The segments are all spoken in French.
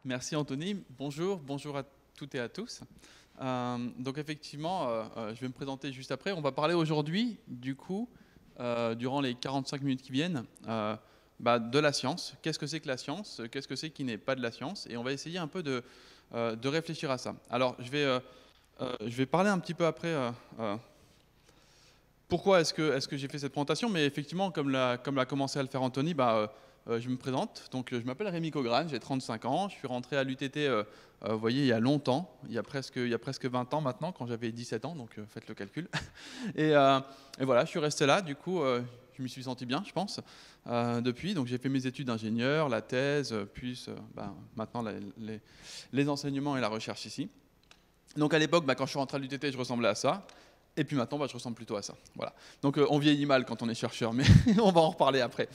Merci Anthony. Bonjour à toutes et à tous. Donc effectivement, je vais me présenter juste après. On va parler aujourd'hui, du coup, durant les 45 minutes qui viennent, de la science. Qu'est-ce que c'est que la science? Qu'est-ce que c'est qui n'est pas de la science? Et on va essayer un peu de réfléchir à ça. Alors, je vais parler un petit peu après pourquoi est-ce que j'ai fait cette présentation, mais effectivement, comme l'a commencé à le faire Anthony, je me présente. Donc, je m'appelle Rémi Cograne, j'ai 35 ans. Je suis rentré à l'UTT, vous voyez, il y a longtemps, il y a presque 20 ans maintenant, quand j'avais 17 ans, donc faites le calcul. Et voilà, je suis resté là, du coup, je m'y suis senti bien, je pense, depuis. Donc, j'ai fait mes études d'ingénieur, la thèse, puis maintenant les enseignements et la recherche ici. Donc, à l'époque, quand je suis rentré à l'UTT, je ressemblais à ça. Et puis maintenant, je ressemble plutôt à ça. Voilà. Donc on vieillit mal quand on est chercheur, mais on va en reparler après.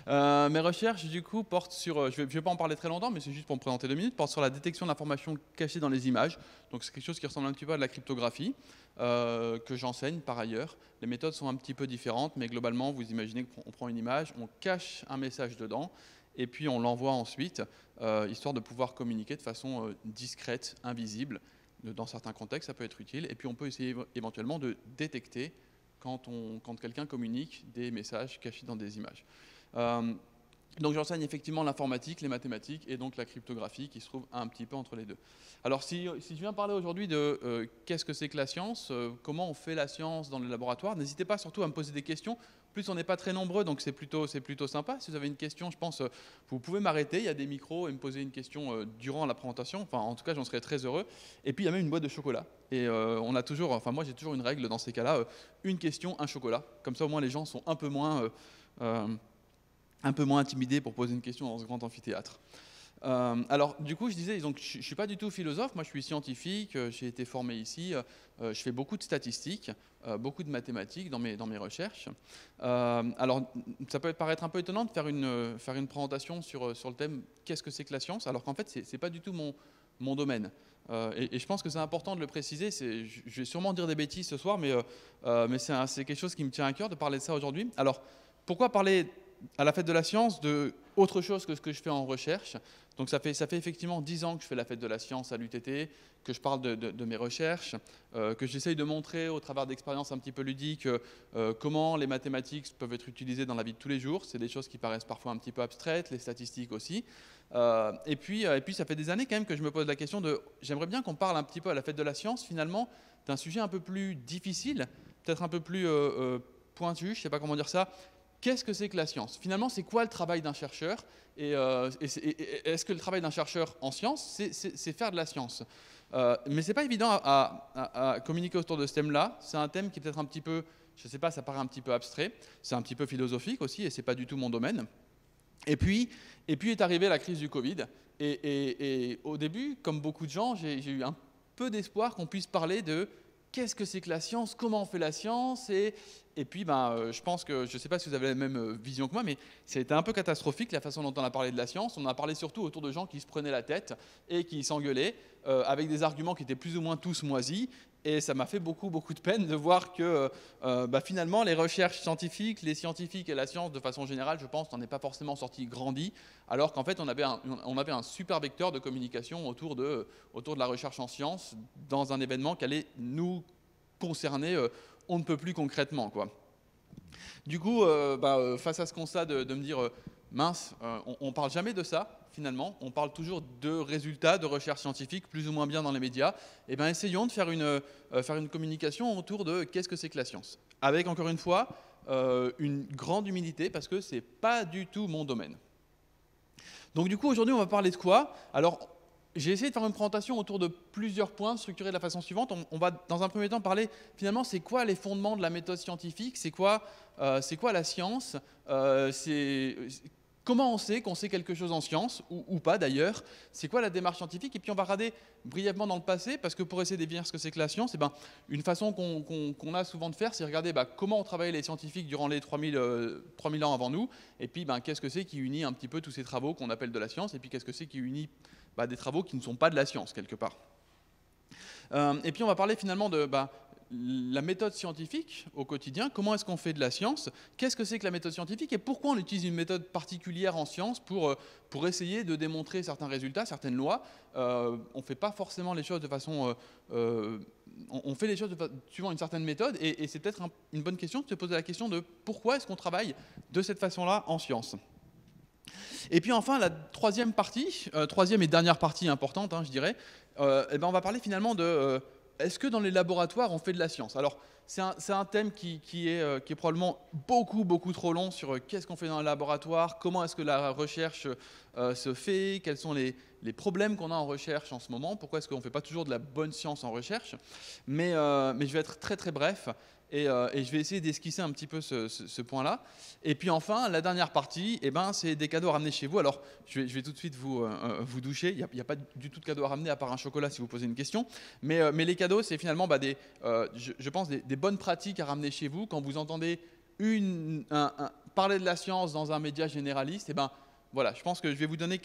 Mes recherches, du coup, portent sur... je vais pas en parler très longtemps, mais c'est juste pour me présenter 2 minutes. Portent sur la détection d'informations cachées dans les images. Donc c'est quelque chose qui ressemble un petit peu à de la cryptographie, que j'enseigne par ailleurs. Les méthodes sont un petit peu différentes, mais globalement, vous imaginez qu'on prend une image, on cache un message dedans, et puis on l'envoie ensuite, histoire de pouvoir communiquer de façon discrète, invisible. Dans certains contextes, ça peut être utile. Et puis, on peut essayer éventuellement de détecter quand quelqu'un communique des messages cachés dans des images. Donc, j'enseigne effectivement l'informatique, les mathématiques et donc la cryptographie qui se trouve un petit peu entre les deux. Alors, si je viens parler aujourd'hui de qu'est-ce que c'est que la science, comment on fait la science dans le laboratoire, n'hésitez pas surtout à me poser des questions. Plus on n'est pas très nombreux, donc c'est plutôt sympa. Si vous avez une question, je pense, vous pouvez m'arrêter, il y a des micros, et me poser une question durant la présentation. Enfin, en tout cas, j'en serais très heureux. Et puis, il y a même une boîte de chocolat. Et on a toujours, enfin, moi, j'ai toujours une règle dans ces cas-là, une question, un chocolat. Comme ça, au moins, les gens sont un peu moins intimidés pour poser une question dans ce grand amphithéâtre. Alors, du coup, je disais, donc, je ne suis pas du tout philosophe, moi je suis scientifique, j'ai été formé ici, je fais beaucoup de statistiques, beaucoup de mathématiques dans mes recherches. Alors, ça peut paraître un peu étonnant de faire une présentation sur le thème « Qu'est-ce que c'est que la science ?» alors qu'en fait, ce n'est pas du tout mon domaine. Et je pense que c'est important de le préciser, je vais sûrement dire des bêtises ce soir, mais c'est quelque chose qui me tient à cœur de parler de ça aujourd'hui. Alors, pourquoi parler à la fête de la science de autre chose que ce que je fais en recherche? Donc ça fait effectivement 10 ans que je fais la fête de la science à l'UTT, que je parle de mes recherches, que j'essaye de montrer au travers d'expériences un petit peu ludiques comment les mathématiques peuvent être utilisées dans la vie de tous les jours. C'est des choses qui paraissent parfois un petit peu abstraites, les statistiques aussi. Et puis ça fait des années quand même que je me pose la question de... J'aimerais bien qu'on parle un petit peu à la fête de la science finalement d'un sujet un peu plus difficile, peut-être un peu plus pointu, je ne sais pas comment dire ça. Qu'est-ce que c'est que la science? Finalement, c'est quoi le travail d'un chercheur? Et est-ce que le travail d'un chercheur en science, c'est faire de la science? Mais ce n'est pas évident à communiquer autour de ce thème-là. C'est un thème qui est peut-être un petit peu, je ne sais pas, ça paraît un petit peu abstrait. C'est un petit peu philosophique aussi, et ce n'est pas du tout mon domaine. Et puis est arrivée la crise du Covid. Et au début, comme beaucoup de gens, j'ai eu un peu d'espoir qu'on puisse parler de qu'est-ce que c'est que la science, comment on fait la science, et puis je pense que, je ne sais pas si vous avez la même vision que moi, mais ça a été un peu catastrophique la façon dont on a parlé de la science. On a parlé surtout autour de gens qui se prenaient la tête et qui s'engueulaient avec des arguments qui étaient plus ou moins tous moisis. Et ça m'a fait beaucoup de peine de voir que finalement les recherches scientifiques, les scientifiques et la science de façon générale, je pense, n'en est pas forcément sorti grandi, alors qu'en fait on avait un super vecteur de communication autour de la recherche en sciences dans un événement qui allait nous concerner on ne peut plus concrètement, quoi. Du coup, face à ce constat de me dire mince, on ne parle jamais de ça. Finalement, on parle toujours de résultats de recherche scientifique, plus ou moins bien dans les médias. Eh bien, essayons de faire une communication autour de qu'est-ce que c'est que la science. Avec, encore une fois, une grande humilité, parce que ce n'est pas du tout mon domaine. Donc, du coup, aujourd'hui, on va parler de quoi? Alors, j'ai essayé de faire une présentation autour de plusieurs points, structurés de la façon suivante. On va, dans un premier temps, parler, finalement, c'est quoi les fondements de la méthode scientifique? C'est quoi la science? Comment on sait qu'on sait quelque chose en science, ou pas d'ailleurs? C'est quoi la démarche scientifique? Et puis on va regarder brièvement dans le passé, parce que pour essayer de définir ce que c'est que la science, une façon qu'on a souvent de faire, c'est regarder comment ont travaillé les scientifiques durant les 3000 ans avant nous, et puis qu'est-ce que c'est qui unit un petit peu tous ces travaux qu'on appelle de la science, et puis qu'est-ce que c'est qui unit des travaux qui ne sont pas de la science, quelque part. Et puis on va parler finalement la méthode scientifique au quotidien, comment est-ce qu'on fait de la science, qu'est-ce que c'est que la méthode scientifique et pourquoi on utilise une méthode particulière en science pour essayer de démontrer certains résultats, certaines lois. On ne fait pas forcément les choses de façon... on fait les choses suivant une certaine méthode et c'est peut-être une bonne question de se poser la question de pourquoi est-ce qu'on travaille de cette façon-là en science. Et puis enfin, la troisième et dernière partie importante, je dirais, on va parler finalement de est-ce que dans les laboratoires on fait de la science? Alors c'est un thème qui est probablement beaucoup trop long sur qu'est-ce qu'on fait dans le laboratoire, comment est-ce que la recherche se fait, quels sont les problèmes qu'on a en recherche en ce moment, pourquoi est-ce qu'on ne fait pas toujours de la bonne science en recherche, mais je vais être très bref. Et je vais essayer d'esquisser un petit peu ce point-là. Et puis enfin, la dernière partie, c'est des cadeaux à ramener chez vous. Alors, je vais tout de suite vous doucher. Il n'y a pas du tout de cadeaux à ramener à part un chocolat si vous posez une question. Mais les cadeaux, c'est finalement je pense des bonnes pratiques à ramener chez vous. Quand vous entendez parler de la science dans un média généraliste, voilà, je pense que je vais vous donner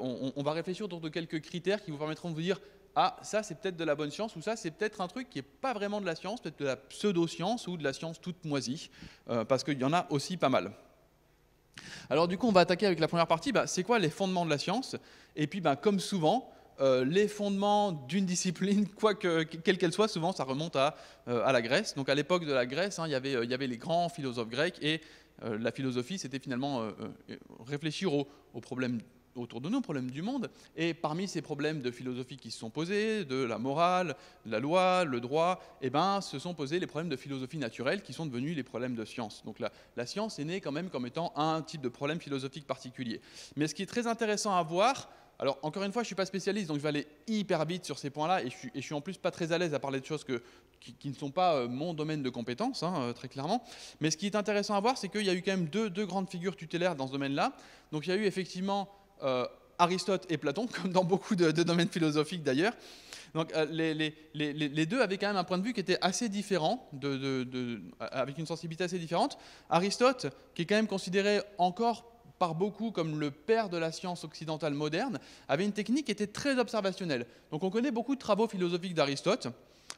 on va réfléchir autour de quelques critères qui vous permettront de vous dire ah, ça c'est peut-être de la bonne science, ou ça c'est peut-être un truc qui n'est pas vraiment de la science, peut-être de la pseudo-science ou de la science toute moisie, parce qu'il y en a aussi pas mal. Alors du coup, on va attaquer avec la première partie, c'est quoi les fondements de la science? Et puis comme souvent, les fondements d'une discipline, quelle qu'elle soit, souvent ça remonte à la Grèce. Donc à l'époque de la Grèce, il y avait les grands philosophes grecs, et la philosophie c'était finalement réfléchir aux problèmes autour de nous, problèmes du monde, et parmi ces problèmes de philosophie qui se sont posés, de la morale, la loi, le droit, se sont posés les problèmes de philosophie naturelle qui sont devenus les problèmes de science. Donc la science est née quand même comme étant un type de problème philosophique particulier. Mais ce qui est très intéressant à voir, alors encore une fois je ne suis pas spécialiste, donc je vais aller hyper vite sur ces points-là, et je suis en plus pas très à l'aise à parler de choses qui ne sont pas mon domaine de compétence, très clairement. Mais ce qui est intéressant à voir, c'est qu'il y a eu quand même deux grandes figures tutélaires dans ce domaine-là. Donc il y a eu effectivement Aristote et Platon, comme dans beaucoup de domaines philosophiques d'ailleurs. Donc les deux avaient quand même un point de vue qui était assez différent, avec une sensibilité assez différente. Aristote, qui est quand même considéré encore par beaucoup comme le père de la science occidentale moderne, avait une technique qui était très observationnelle. Donc on connaît beaucoup de travaux philosophiques d'Aristote.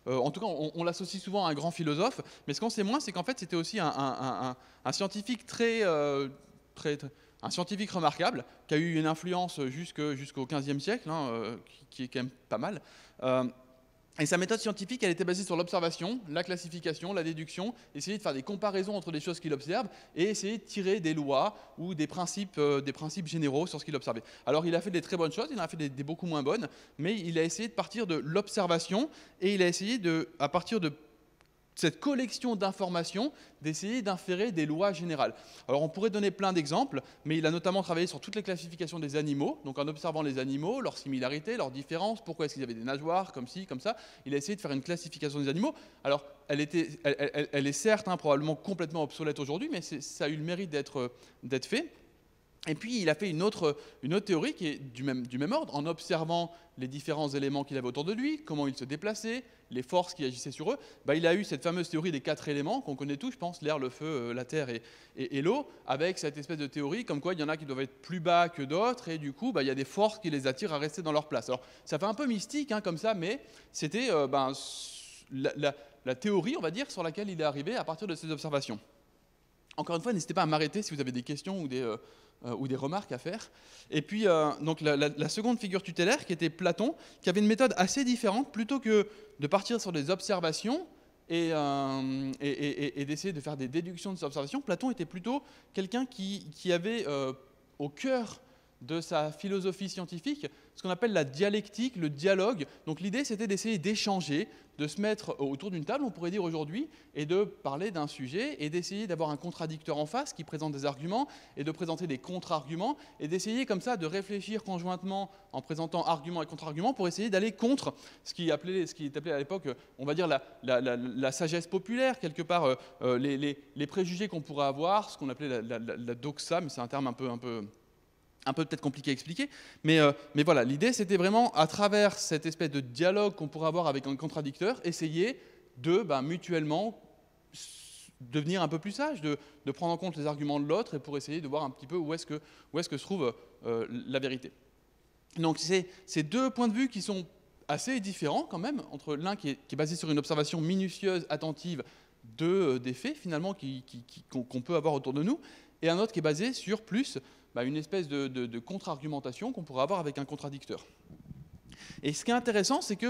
En tout cas, on l'associe souvent à un grand philosophe, mais ce qu'on sait moins, c'est qu'en fait, c'était aussi un scientifique un scientifique remarquable, qui a eu une influence jusqu'au XVe siècle, qui est quand même pas mal. Et sa méthode scientifique, elle était basée sur l'observation, la classification, la déduction, essayer de faire des comparaisons entre les choses qu'il observe et essayer de tirer des lois ou des principes généraux sur ce qu'il observait. Alors il a fait des très bonnes choses, il en a fait des beaucoup moins bonnes, mais il a essayé de partir de l'observation et il a essayé à partir de cette collection d'informations, d'essayer d'inférer des lois générales. Alors on pourrait donner plein d'exemples, mais il a notamment travaillé sur toutes les classifications des animaux, donc en observant les animaux, leurs similarités, leurs différences, pourquoi est-ce qu'ils avaient des nageoires, comme ci, comme ça. Il a essayé de faire une classification des animaux. Alors elle est certes probablement complètement obsolète aujourd'hui, mais ça a eu le mérite d'être fait. Et puis, il a fait une autre théorie qui est du même ordre, en observant les différents éléments qu'il avait autour de lui, comment ils se déplaçaient, les forces qui agissaient sur eux. Il a eu cette fameuse théorie des 4 éléments qu'on connaît tous, je pense, l'air, le feu, la terre et l'eau, avec cette espèce de théorie comme quoi il y en a qui doivent être plus bas que d'autres, et du coup, il y a des forces qui les attirent à rester dans leur place. Alors, ça fait un peu mystique comme ça, mais c'était la théorie, on va dire, sur laquelle il est arrivé à partir de ces observations. Encore une fois, n'hésitez pas à m'arrêter si vous avez des questions ou des remarques à faire. Et puis, donc la seconde figure tutélaire, qui était Platon, qui avait une méthode assez différente, plutôt que de partir sur des observations et d'essayer de faire des déductions de ces observations. Platon était plutôt quelqu'un qui avait au cœur de sa philosophie scientifique ce qu'on appelle la dialectique, le dialogue. Donc l'idée, c'était d'essayer d'échanger, de se mettre autour d'une table, on pourrait dire aujourd'hui, et de parler d'un sujet, et d'essayer d'avoir un contradicteur en face qui présente des arguments, et de présenter des contre-arguments, et d'essayer comme ça de réfléchir conjointement en présentant arguments et contre-arguments pour essayer d'aller contre ce qui est appelé à l'époque, on va dire, la sagesse populaire, quelque part, les préjugés qu'on pourrait avoir, ce qu'on appelait la doxa, mais c'est un terme un peu peut-être compliqué à expliquer, mais voilà, l'idée c'était vraiment, à travers cette espèce de dialogue qu'on pourrait avoir avec un contradicteur, essayer de mutuellement devenir un peu plus sage, de prendre en compte les arguments de l'autre, et pour essayer de voir un petit peu où est-ce que se trouve la vérité. Donc c'est ces deux points de vue qui sont assez différents quand même, entre l'un qui est basé sur une observation minutieuse, attentive des faits finalement qu'on peut avoir autour de nous, et un autre qui est basé sur plus une espèce de contre-argumentation qu'on pourrait avoir avec un contradicteur. Et ce qui est intéressant, c'est que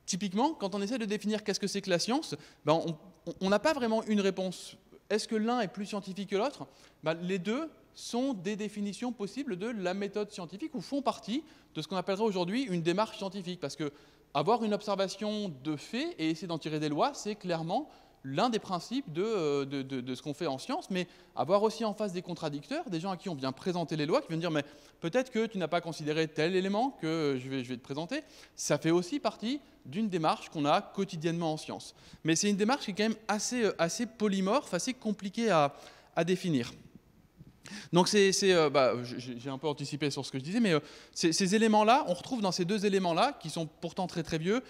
typiquement, quand on essaie de définir qu'est-ce que c'est que la science, on n'a pas vraiment une réponse. Est-ce que l'un est plus scientifique que l'autre? Les deux sont des définitions possibles de la méthode scientifique ou font partie de ce qu'on appellerait aujourd'hui une démarche scientifique. Parce que avoir une observation de faits et essayer d'en tirer des lois, c'est clairement l'un des principes de ce qu'on fait en science, mais avoir aussi en face des contradicteurs, des gens à qui on vient présenter les lois, qui viennent dire mais peut-être que tu n'as pas considéré tel élément que je vais te présenter, ça fait aussi partie d'une démarche qu'on a quotidiennement en science. Mais c'est une démarche qui est quand même assez polymorphe, assez compliquée à définir. Donc j'ai un peu anticipé sur ce que je disais, mais ces éléments-là, on retrouve dans ces deux éléments-là, qui sont pourtant très très vieux,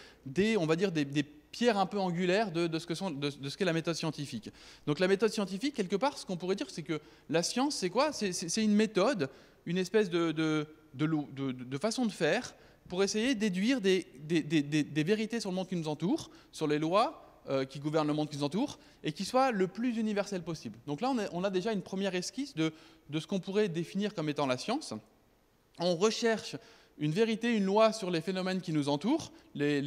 on va dire des pierres un peu angulaires de ce qu'est la méthode scientifique. Donc la méthode scientifique, quelque part, ce qu'on pourrait dire, c'est que la science, c'est quoi? C'est une méthode, une espèce de façon de faire pour essayer de déduire des vérités sur le monde qui nous entoure, sur les lois qui gouvernent le monde qui nous entoure, et qui soit le plus universel possible. Donc là, on a déjà une première esquisse de ce qu'on pourrait définir comme étant la science. On recherche une vérité, une loi sur les phénomènes qui nous entourent, la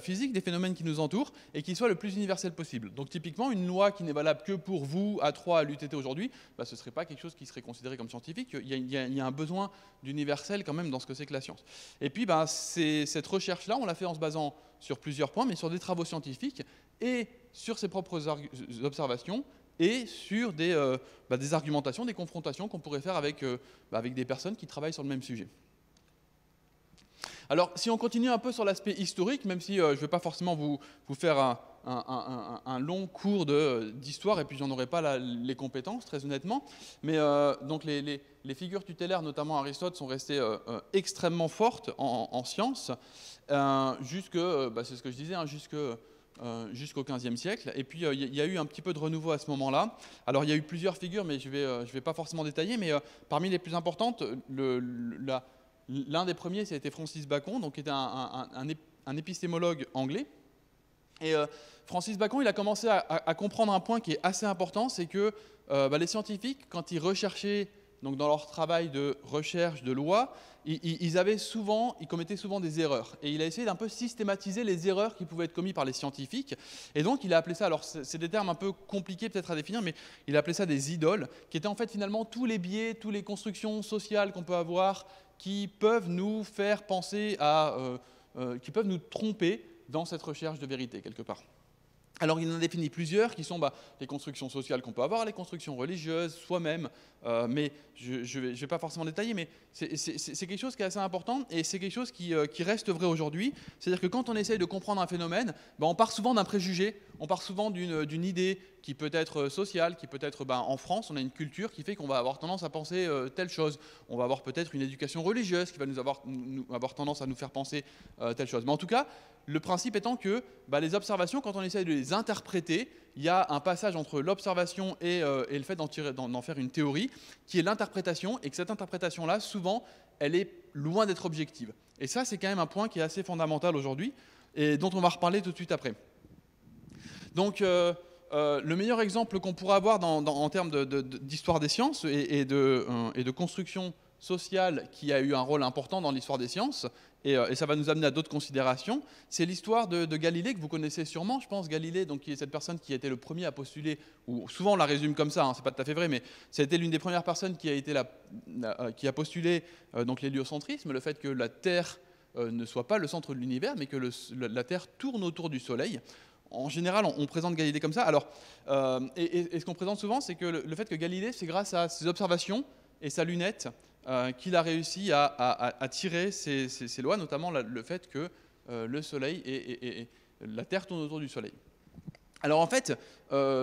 physique des phénomènes qui nous entourent, et qui soit le plus universel possible. Donc typiquement, une loi qui n'est valable que pour vous, à 3 à l'UTT aujourd'hui, ce ne serait pas quelque chose qui serait considéré comme scientifique. Il y a un besoin d'universel quand même dans ce que c'est que la science. Et puis cette recherche-là, on l'a fait en se basant sur plusieurs points, mais sur des travaux scientifiques et sur ses propres observations, et sur des argumentations, des confrontations qu'on pourrait faire avec des personnes qui travaillent sur le même sujet. Alors, si on continue un peu sur l'aspect historique, même si je ne vais pas forcément vous faire un long cours d'histoire, et puis j'en aurai pas les compétences, très honnêtement, mais donc les figures tutélaires, notamment Aristote, sont restées extrêmement fortes en sciences, c'est ce que je disais, jusqu'au XVe siècle. Et puis, il y a eu un petit peu de renouveau à ce moment-là. Alors, il y a eu plusieurs figures, mais je vais pas forcément détailler, mais parmi les plus importantes, l'un des premiers, ça a été Francis Bacon, donc, qui était un épistémologue anglais. Et Francis Bacon, il a commencé à comprendre un point qui est assez important, c'est que les scientifiques, quand ils recherchaient, donc dans leur travail de recherche de lois, ils commettaient souvent des erreurs. Et il a essayé d'un peu systématiser les erreurs qui pouvaient être commises par les scientifiques. Et donc, il a appelé ça, alors c'est des termes un peu compliqués peut-être à définir, mais il a appelé ça des idoles, qui étaient en fait finalement tous les biais, toutes les constructions sociales qu'on peut avoir, qui peuvent nous faire penser qui peuvent nous tromper dans cette recherche de vérité, quelque part. Alors, il en a défini plusieurs, qui sont les constructions sociales qu'on peut avoir, les constructions religieuses, soi-même, mais je vais pas forcément détailler, mais c'est quelque chose qui est assez important, et c'est quelque chose qui reste vrai aujourd'hui. C'est-à-dire que quand on essaye de comprendre un phénomène, on part souvent d'un préjugé, on part souvent d'une idée qui peut être sociale, qui peut être, en France, on a une culture qui fait qu'on va avoir tendance à penser telle chose. On va avoir peut-être une éducation religieuse qui va avoir tendance à nous faire penser telle chose. Mais en tout cas, le principe étant que les observations, quand on essaye de les interpréter, il y a un passage entre l'observation et le fait d'en faire une théorie, qui est l'interprétation, et que cette interprétation-là, souvent, elle est loin d'être objective. Et ça, c'est quand même un point qui est assez fondamental aujourd'hui, et dont on va reparler tout de suite après. Donc, le meilleur exemple qu'on pourrait avoir en termes d'histoire des sciences et de construction sociale qui a eu un rôle important dans l'histoire des sciences, et ça va nous amener à d'autres considérations, c'est l'histoire de Galilée, que vous connaissez sûrement, je pense. Galilée, donc, qui est cette personne qui a été le premier à postuler, ou souvent on la résume comme ça, c'est pas tout à fait vrai, mais c'était l'une des premières personnes qui a postulé donc l'héliocentrisme, le fait que la Terre ne soit pas le centre de l'univers, mais que la Terre tourne autour du Soleil. En général, on présente Galilée comme ça. Alors, et ce qu'on présente souvent, c'est que le fait que Galilée, c'est grâce à ses observations et sa lunette qu'il a réussi à tirer ces lois, notamment le fait que le Soleil et la Terre tournent autour du Soleil. Alors en fait,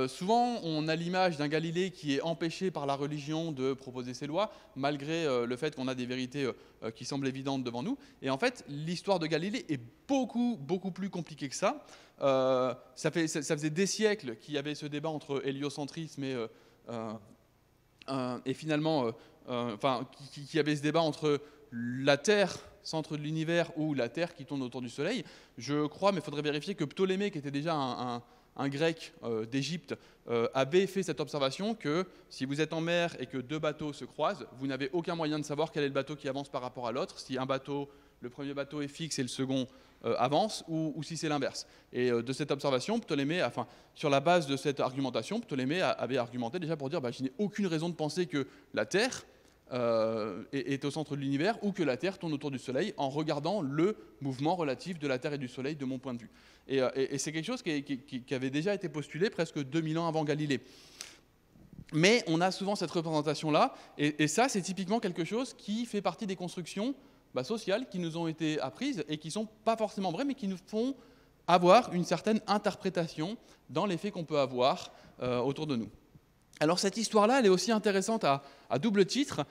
souvent on a l'image d'un Galilée qui est empêché par la religion de proposer ses lois, malgré le fait qu'on a des vérités qui semblent évidentes devant nous. Et en fait, l'histoire de Galilée est beaucoup, beaucoup plus compliquée que ça. Ça faisait des siècles qu'il y avait ce débat entre héliocentrisme et finalement... qu'il y avait ce débat entre la Terre, centre de l'univers, ou la Terre qui tourne autour du Soleil. Je crois, mais il faudrait vérifier, que Ptolémée, qui était déjà un grec d'Égypte, avait fait cette observation que si vous êtes en mer et que deux bateaux se croisent, vous n'avez aucun moyen de savoir quel est le bateau qui avance par rapport à l'autre, si le premier bateau est fixe et le second avance, ou si c'est l'inverse. Et de cette observation, Ptolémée, sur la base de cette argumentation, Ptolémée avait argumenté déjà pour dire je n'ai aucune raison de penser que la Terre est au centre de l'univers ou que la Terre tourne autour du Soleil en regardant le mouvement relatif de la Terre et du Soleil de mon point de vue. Et c'est quelque chose qui avait déjà été postulé presque 2000 ans avant Galilée. Mais on a souvent cette représentation-là, et ça, c'est typiquement quelque chose qui fait partie des constructions sociales qui nous ont été apprises et qui ne sont pas forcément vraies, mais qui nous font avoir une certaine interprétation dans les faits qu'on peut avoir autour de nous. Alors cette histoire-là, elle est aussi intéressante à double titre,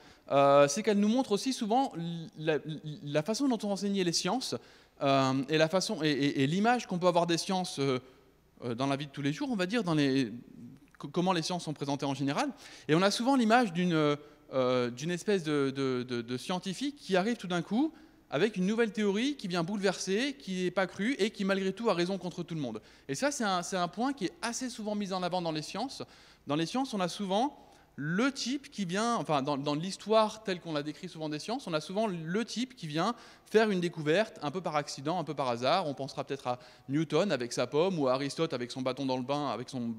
c'est qu'elle nous montre aussi souvent la façon dont on enseignait les sciences et l'image qu'on peut avoir des sciences dans la vie de tous les jours, on va dire, comment les sciences sont présentées en général. Et on a souvent l'image d'une espèce de scientifique qui arrive tout d'un coup avec une nouvelle théorie qui vient bouleverser, qui n'est pas crue et qui malgré tout a raison contre tout le monde. Et ça, c'est un point qui est assez souvent mis en avant dans les sciences. Dans les sciences, on a souvent le type qui vient, dans l'histoire telle qu'on la décrit souvent des sciences, on a souvent le type qui vient faire une découverte un peu par accident, un peu par hasard. On pensera peut-être à Newton avec sa pomme, ou à Aristote avec son bâton dans le bain, avec son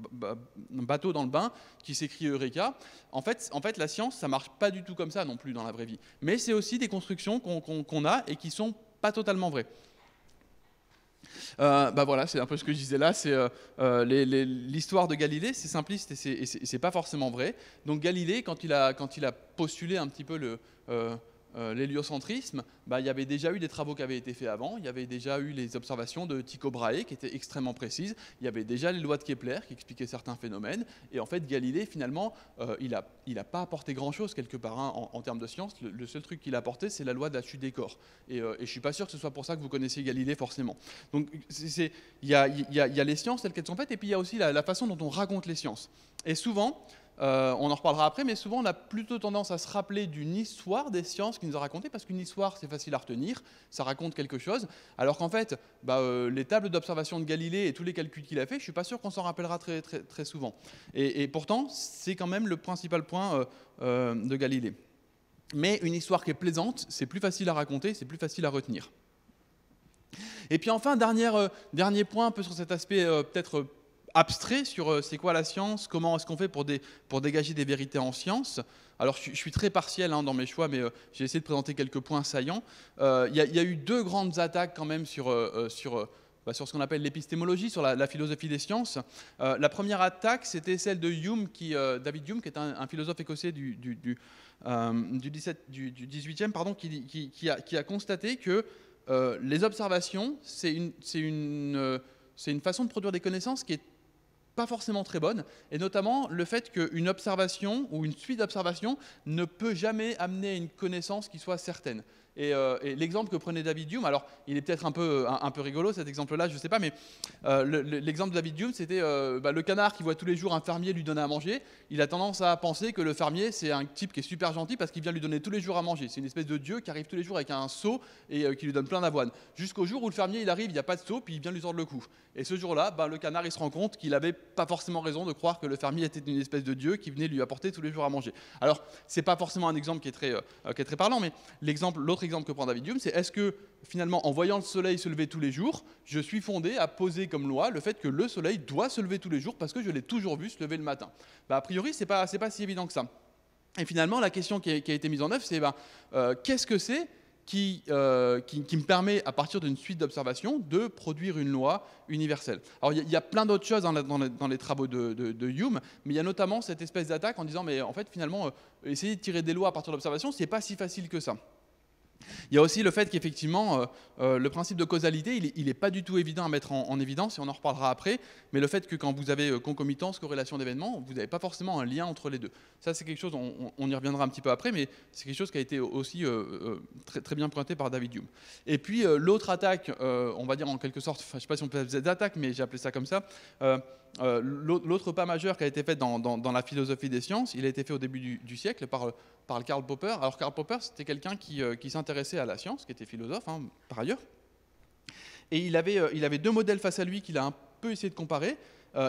bateau dans le bain, qui s'écrit Eureka. En fait, la science, ça marche pas du tout comme ça non plus dans la vraie vie. Mais c'est aussi des constructions qu'on a et qui sont pas totalement vraies. Voilà, c'est un peu ce que je disais là, c'est l'histoire de Galilée, c'est simpliste et c'est pas forcément vrai. Donc Galilée, quand il a postulé un petit peu l'héliocentrisme, il y avait déjà eu des travaux qui avaient été faits avant, il y avait déjà eu les observations de Tycho Brahe qui étaient extrêmement précises, il y avait déjà les lois de Kepler qui expliquaient certains phénomènes, et en fait Galilée finalement, il a pas apporté grand-chose quelque part en termes de science. Le seul truc qu'il a apporté, c'est la loi de la chute des corps, et je suis pas sûr que ce soit pour ça que vous connaissez Galilée forcément. Donc il y a les sciences telles qu'elles sont faites, et puis il y a aussi la façon dont on raconte les sciences. Et souvent, on en reparlera après, mais souvent on a plutôt tendance à se rappeler d'une histoire des sciences qu'il nous a racontée, parce qu'une histoire c'est facile à retenir, ça raconte quelque chose, alors qu'en fait les tables d'observation de Galilée et tous les calculs qu'il a fait, je ne suis pas sûr qu'on s'en rappellera très, très, très souvent. Et pourtant c'est quand même le principal point de Galilée. Mais une histoire qui est plaisante, c'est plus facile à raconter, c'est plus facile à retenir. Et puis enfin, dernier point un peu sur cet aspect peut-être abstrait sur c'est quoi la science, comment est-ce qu'on fait pour dégager des vérités en science. Alors je suis très partiel dans mes choix, mais j'ai essayé de présenter quelques points saillants. Il y a eu deux grandes attaques quand même sur ce qu'on appelle l'épistémologie, sur la philosophie des sciences. La première attaque, c'était celle de Hume, David Hume, qui est un philosophe écossais du 18e, pardon, qui a constaté que les observations, c'est une façon de produire des connaissances qui est pas forcément très bonne, et notamment le fait qu'une observation ou une suite d'observations ne peut jamais amener à une connaissance qui soit certaine. Et l'exemple que prenait David Hume, alors il est peut-être un peu rigolo cet exemple-là, je ne sais pas, mais l'exemple de David Hume, c'était le canard qui voit tous les jours un fermier lui donner à manger. Il a tendance à penser que le fermier, c'est un type qui est super gentil parce qu'il vient lui donner tous les jours à manger. C'est une espèce de dieu qui arrive tous les jours avec un seau et qui lui donne plein d'avoine. Jusqu'au jour où le fermier, il arrive, il n'y a pas de seau, puis il vient lui tordre le cou. Et ce jour-là, le canard, il se rend compte qu'il n'avait pas forcément raison de croire que le fermier était une espèce de dieu qui venait lui apporter tous les jours à manger. Alors, c'est pas forcément un exemple qui est très parlant, mais l'autre exemple que prend David Hume, c'est est-ce que finalement, en voyant le soleil se lever tous les jours, je suis fondé à poser comme loi le fait que le soleil doit se lever tous les jours parce que je l'ai toujours vu se lever le matin. A priori, c'est pas si évident que ça. Et finalement, la question qui a été mise en œuvre, c'est qu'est-ce que c'est qui me permet, à partir d'une suite d'observations, de produire une loi universelle. Alors, il y a plein d'autres choses dans les travaux de Hume, mais il y a notamment cette espèce d'attaque en disant, mais en fait, finalement, essayer de tirer des lois à partir d'observations, c'est pas si facile que ça. Il y a aussi le fait qu'effectivement, le principe de causalité, il n'est pas du tout évident à mettre en évidence, et on en reparlera après, mais le fait que quand vous avez concomitance, corrélation d'événements, vous n'avez pas forcément un lien entre les deux. Ça, c'est quelque chose, on y reviendra un petit peu après, mais c'est quelque chose qui a été aussi très, très bien pointé par David Hume. Et puis, l'autre attaque, on va dire en quelque sorte, je ne sais pas si on peut appeler ça d'attaque, mais j'ai appelé ça comme ça, l'autre pas majeur qui a été fait dans la philosophie des sciences, il a été fait au début du siècle par par Karl Popper. Alors Karl Popper, c'était quelqu'un qui s'intéressait à la science, qui était philosophe, hein, par ailleurs. Et il avait deux modèles face à lui qu'il a un peu essayé de comparer.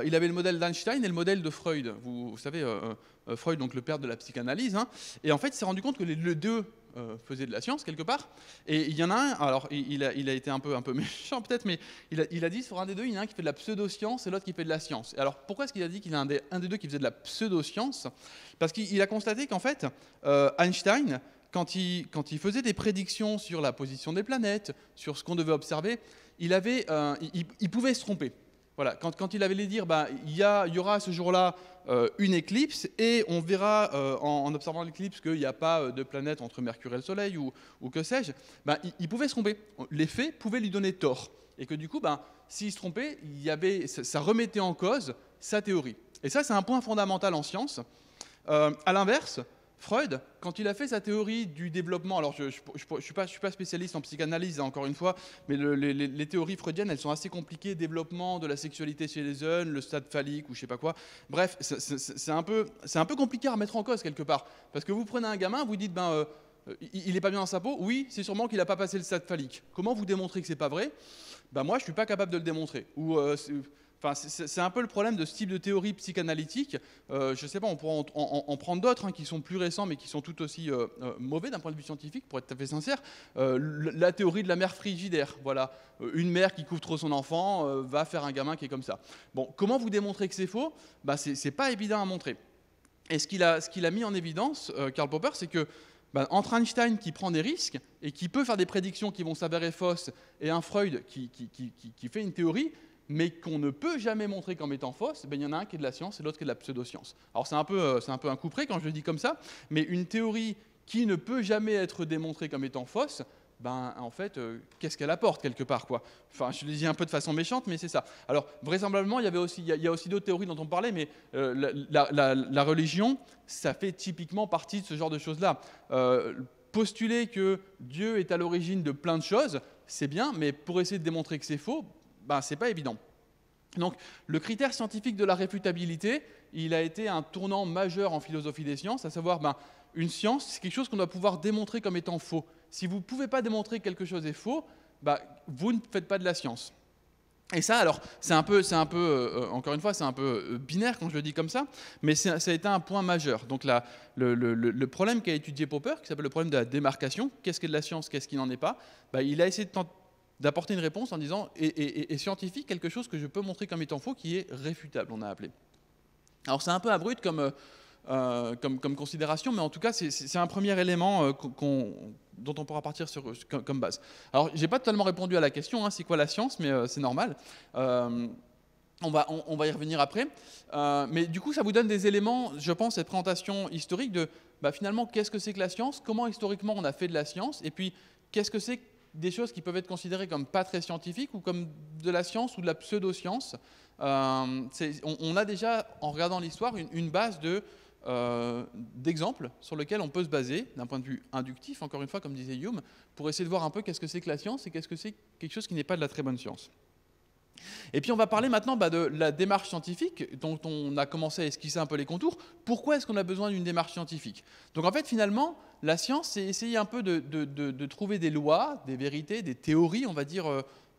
Il avait le modèle d'Einstein et le modèle de Freud. Vous savez, Freud, donc le père de la psychanalyse. Hein. Et en fait, il s'est rendu compte que les deux faisaient de la science, quelque part. Et il y en a un, alors il a été un peu méchant peut-être, mais il a dit sur un des deux, il y en a un qui fait de la pseudo-science et l'autre qui fait de la science. Et alors pourquoi est-ce qu'il a dit qu'il y a un des deux qui faisait de la pseudo-science? Parce qu'il a constaté qu'en fait, Einstein, quand il faisait des prédictions sur la position des planètes, sur ce qu'on devait observer, il pouvait se tromper. Voilà, quand il avait dire il y aura ce jour-là une éclipse et on verra en observant l'éclipse qu'il n'y a pas de planète entre Mercure et le Soleil ou que sais-je, il pouvait se tromper. Les faits pouvaient lui donner tort. Et que du coup, s'il se trompait, ça remettait en cause sa théorie. Et ça, c'est un point fondamental en science. À l'inverse, Freud, quand il a fait sa théorie du développement, alors je ne suis pas spécialiste en psychanalyse, hein, encore une fois, mais les théories freudiennes, elles sont assez compliquées, développement de la sexualité chez les jeunes, le stade phallique ou je ne sais pas quoi. Bref, c'est un peu compliqué à remettre en cause quelque part. Parce que vous prenez un gamin, vous dites, il n'est pas bien dans sa peau, oui, c'est sûrement qu'il n'a pas passé le stade phallique. Comment vous démontrez que ce n'est pas vrai? Moi, je ne suis pas capable de le démontrer. C'est un peu le problème de ce type de théorie psychanalytique. Je ne sais pas, on pourra en prendre d'autres qui sont plus récents, mais qui sont tout aussi mauvais d'un point de vue scientifique, pour être tout à fait sincère. La théorie de la mère frigidaire. Voilà, une mère qui couvre trop son enfant va faire un gamin qui est comme ça. Bon, comment vous démontrez que c'est faux? C'est pas évident à montrer. Et ce qu'il a mis en évidence, Karl Popper, c'est que entre Einstein qui prend des risques et qui peut faire des prédictions qui vont s'avérer fausses, et un Freud qui fait une théorie, mais qu'on ne peut jamais montrer comme étant fausse, il y en a un qui est de la science et l'autre qui est de la pseudo-science. Alors c'est un peu un coup près quand je le dis comme ça, mais une théorie qui ne peut jamais être démontrée comme étant fausse, en fait, qu'est-ce qu'elle apporte quelque part, quoi? Enfin, je le dis un peu de façon méchante, mais c'est ça. Alors, vraisemblablement, il y a aussi d'autres théories dont on parlait, mais la religion, ça fait typiquement partie de ce genre de choses-là. Postuler que Dieu est à l'origine de plein de choses, c'est bien, mais pour essayer de démontrer que c'est faux, c'est pas évident. Donc, le critère scientifique de la réfutabilité, il a été un tournant majeur en philosophie des sciences, à savoir, une science, c'est quelque chose qu'on doit pouvoir démontrer comme étant faux. Si vous ne pouvez pas démontrer que quelque chose est faux, vous ne faites pas de la science. Et ça, alors, c'est un peu encore une fois, c'est un peu binaire quand je le dis comme ça, mais ça a été un point majeur. Donc le problème qu'a étudié Popper, qui s'appelle le problème de la démarcation, qu'est-ce qui est de la science, qu'est-ce qui n'en est pas, il a essayé d'apporter une réponse en disant, et scientifique, quelque chose que je peux montrer comme étant faux, qui est réfutable, on a appelé. Alors c'est un peu abrupt comme considération, mais en tout cas, c'est un premier élément dont on pourra partir comme base. Alors, je n'ai pas totalement répondu à la question, c'est quoi la science, mais c'est normal. On va y revenir après. Mais du coup, ça vous donne des éléments, je pense, cette présentation historique de finalement, qu'est-ce que c'est que la science, comment historiquement on a fait de la science, et puis qu'est-ce que c'est des choses qui peuvent être considérées comme pas très scientifiques ou comme de la science ou de la pseudo-science. On a déjà, en regardant l'histoire, une base d'exemples sur lesquels on peut se baser, d'un point de vue inductif, encore une fois, comme disait Hume, pour essayer de voir un peu qu'est-ce que c'est que la science et qu'est-ce que c'est quelque chose qui n'est pas de la très bonne science. Et puis on va parler maintenant de la démarche scientifique, dont on a commencé à esquisser un peu les contours. Pourquoi est-ce qu'on a besoin d'une démarche scientifique? Donc en fait, finalement, la science, c'est essayer un peu de trouver des lois, des vérités, des théories, on va dire,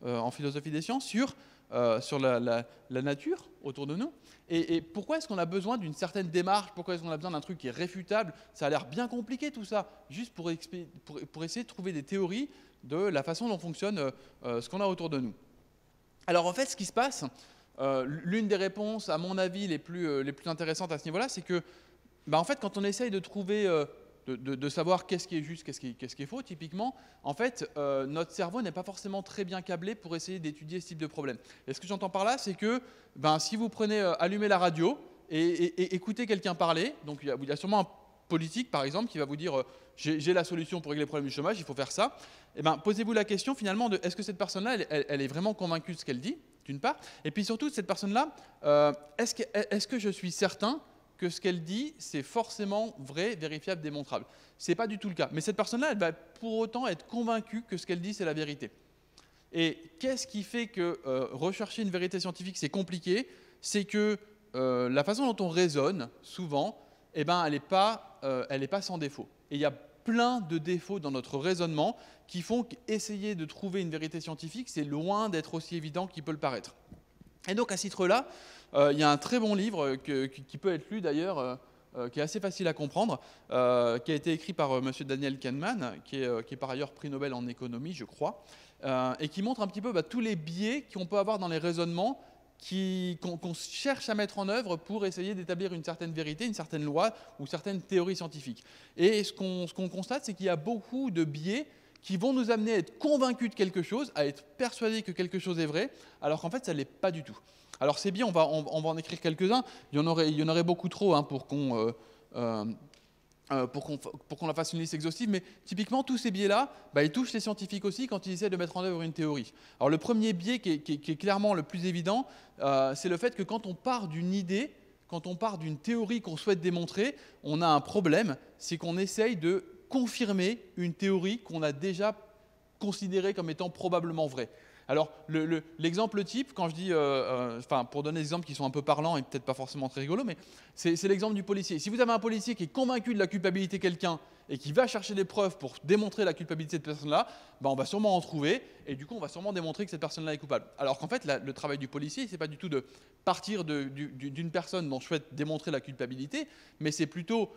en philosophie des sciences, sur la nature autour de nous. Et pourquoi est-ce qu'on a besoin d'une certaine démarche? Pourquoi est-ce qu'on a besoin d'un truc qui est réfutable? Ça a l'air bien compliqué tout ça, juste pour essayer de trouver des théories de la façon dont fonctionne ce qu'on a autour de nous. Alors en fait, ce qui se passe, l'une des réponses, à mon avis, les plus intéressantes à ce niveau-là, c'est que en fait, quand on essaye de trouver, de savoir qu'est-ce qui est juste, qu'est-ce qui est faux, typiquement, en fait, notre cerveau n'est pas forcément très bien câblé pour essayer d'étudier ce type de problème. Et ce que j'entends par là, c'est que si vous allumez la radio et écoutez quelqu'un parler, donc il y a sûrement un politique, par exemple, qui va vous dire j'ai la solution pour régler le problème du chômage, il faut faire ça. Posez-vous la question finalement de est-ce que cette personne-là, elle est vraiment convaincue de ce qu'elle dit, d'une part, et puis surtout, cette personne-là, est-ce que je suis certain que ce qu'elle dit, c'est forcément vrai, vérifiable, démontrable? Ce n'est pas du tout le cas. Mais cette personne-là, elle va pour autant être convaincue que ce qu'elle dit, c'est la vérité. Et qu'est-ce qui fait que rechercher une vérité scientifique, c'est compliqué? C'est que la façon dont on raisonne, souvent, elle n'est pas elle n'est pas sans défaut. Et il y a plein de défauts dans notre raisonnement qui font qu'essayer de trouver une vérité scientifique, c'est loin d'être aussi évident qu'il peut le paraître. Et donc à ce titre-là, il y a un très bon livre qui peut être lu d'ailleurs, qui est assez facile à comprendre, qui a été écrit par M. Daniel Kahneman, qui est par ailleurs prix Nobel en économie, je crois, et qui montre un petit peu tous les biais qu'on peut avoir dans les raisonnements qu'on cherche à mettre en œuvre pour essayer d'établir une certaine vérité, une certaine loi ou certaines théories scientifiques. Et ce qu'on constate, c'est qu'il y a beaucoup de biais qui vont nous amener à être convaincus de quelque chose, à être persuadés que quelque chose est vrai, alors qu'en fait, ça ne l'est pas du tout. Alors ces biais, on va en écrire quelques-uns. Il y en aurait beaucoup trop pour qu'on la fasse une liste exhaustive, mais typiquement, tous ces biais-là, ils touchent les scientifiques aussi quand ils essaient de mettre en œuvre une théorie. Alors le premier biais qui est clairement le plus évident, c'est le fait que quand on part d'une idée, quand on part d'une théorie qu'on souhaite démontrer, on a un problème, c'est qu'on essaye de confirmer une théorie qu'on a déjà considérée comme étant probablement vraie. Alors, l'exemple type, quand je dis, pour donner des exemples qui sont un peu parlants et peut-être pas forcément très rigolos, mais c'est l'exemple du policier. Si vous avez un policier qui est convaincu de la culpabilité de quelqu'un et qui va chercher des preuves pour démontrer la culpabilité de cette personne-là, on va sûrement en trouver et du coup, on va sûrement démontrer que cette personne-là est coupable. Alors qu'en fait, le travail du policier, c'est pas du tout de partir d'une personne dont je souhaite démontrer la culpabilité, mais c'est plutôt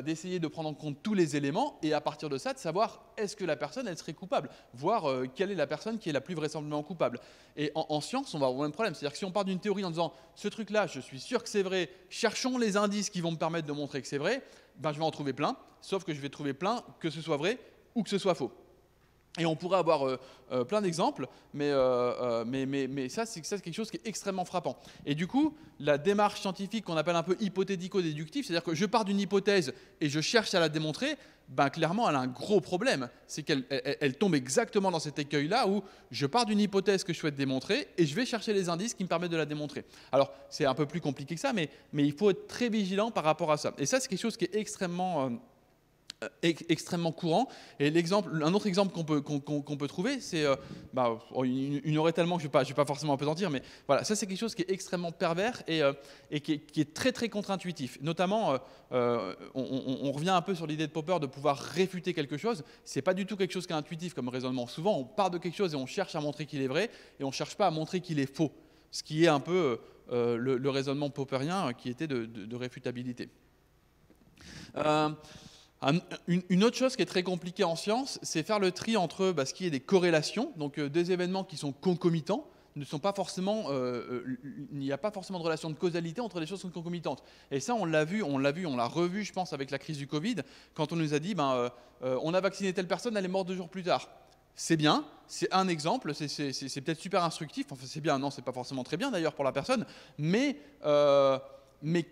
d'essayer de prendre en compte tous les éléments et à partir de ça, de savoir est-ce que la personne, elle serait coupable, voir quelle est la personne qui est la plus vraisemblablement coupable. Et en science, on va avoir le même problème. C'est-à-dire que si on part d'une théorie en disant « ce truc-là, je suis sûr que c'est vrai, cherchons les indices qui vont me permettre de montrer que c'est vrai », je vais en trouver plein, sauf que je vais trouver plein que ce soit vrai ou que ce soit faux. Et on pourrait avoir plein d'exemples, mais ça, c'est quelque chose qui est extrêmement frappant. Et du coup, la démarche scientifique qu'on appelle un peu hypothético-déductive, c'est-à-dire que je pars d'une hypothèse et je cherche à la démontrer, clairement, elle a un gros problème. C'est qu'elle tombe exactement dans cet écueil-là où je pars d'une hypothèse que je souhaite démontrer et je vais chercher les indices qui me permettent de la démontrer. Alors, c'est un peu plus compliqué que ça, mais il faut être très vigilant par rapport à ça. Et ça, c'est quelque chose qui est extrêmement courant. Et un autre exemple qu'on peut trouver, c'est, il y en aurait tellement que je ne vais pas forcément appesantir, mais voilà, ça c'est quelque chose qui est extrêmement pervers et qui est très très contre-intuitif. Notamment, on revient un peu sur l'idée de Popper de pouvoir réfuter quelque chose. C'est pas du tout quelque chose qui est intuitif comme raisonnement. Souvent, on part de quelque chose et on cherche à montrer qu'il est vrai et on ne cherche pas à montrer qu'il est faux. Ce qui est un peu le raisonnement popperien qui était de réfutabilité. Une autre chose qui est très compliquée en science, c'est faire le tri entre ce qui est des corrélations, donc des événements qui sont concomitants, il n'y a pas forcément de relation de causalité entre les choses qui sont concomitantes. Et ça, on l'a revu, je pense, avec la crise du Covid, quand on nous a dit, on a vacciné telle personne, elle est morte 2 jours plus tard. C'est bien, c'est un exemple, c'est peut-être super instructif, enfin c'est bien, non, c'est pas forcément très bien d'ailleurs pour la personne, mais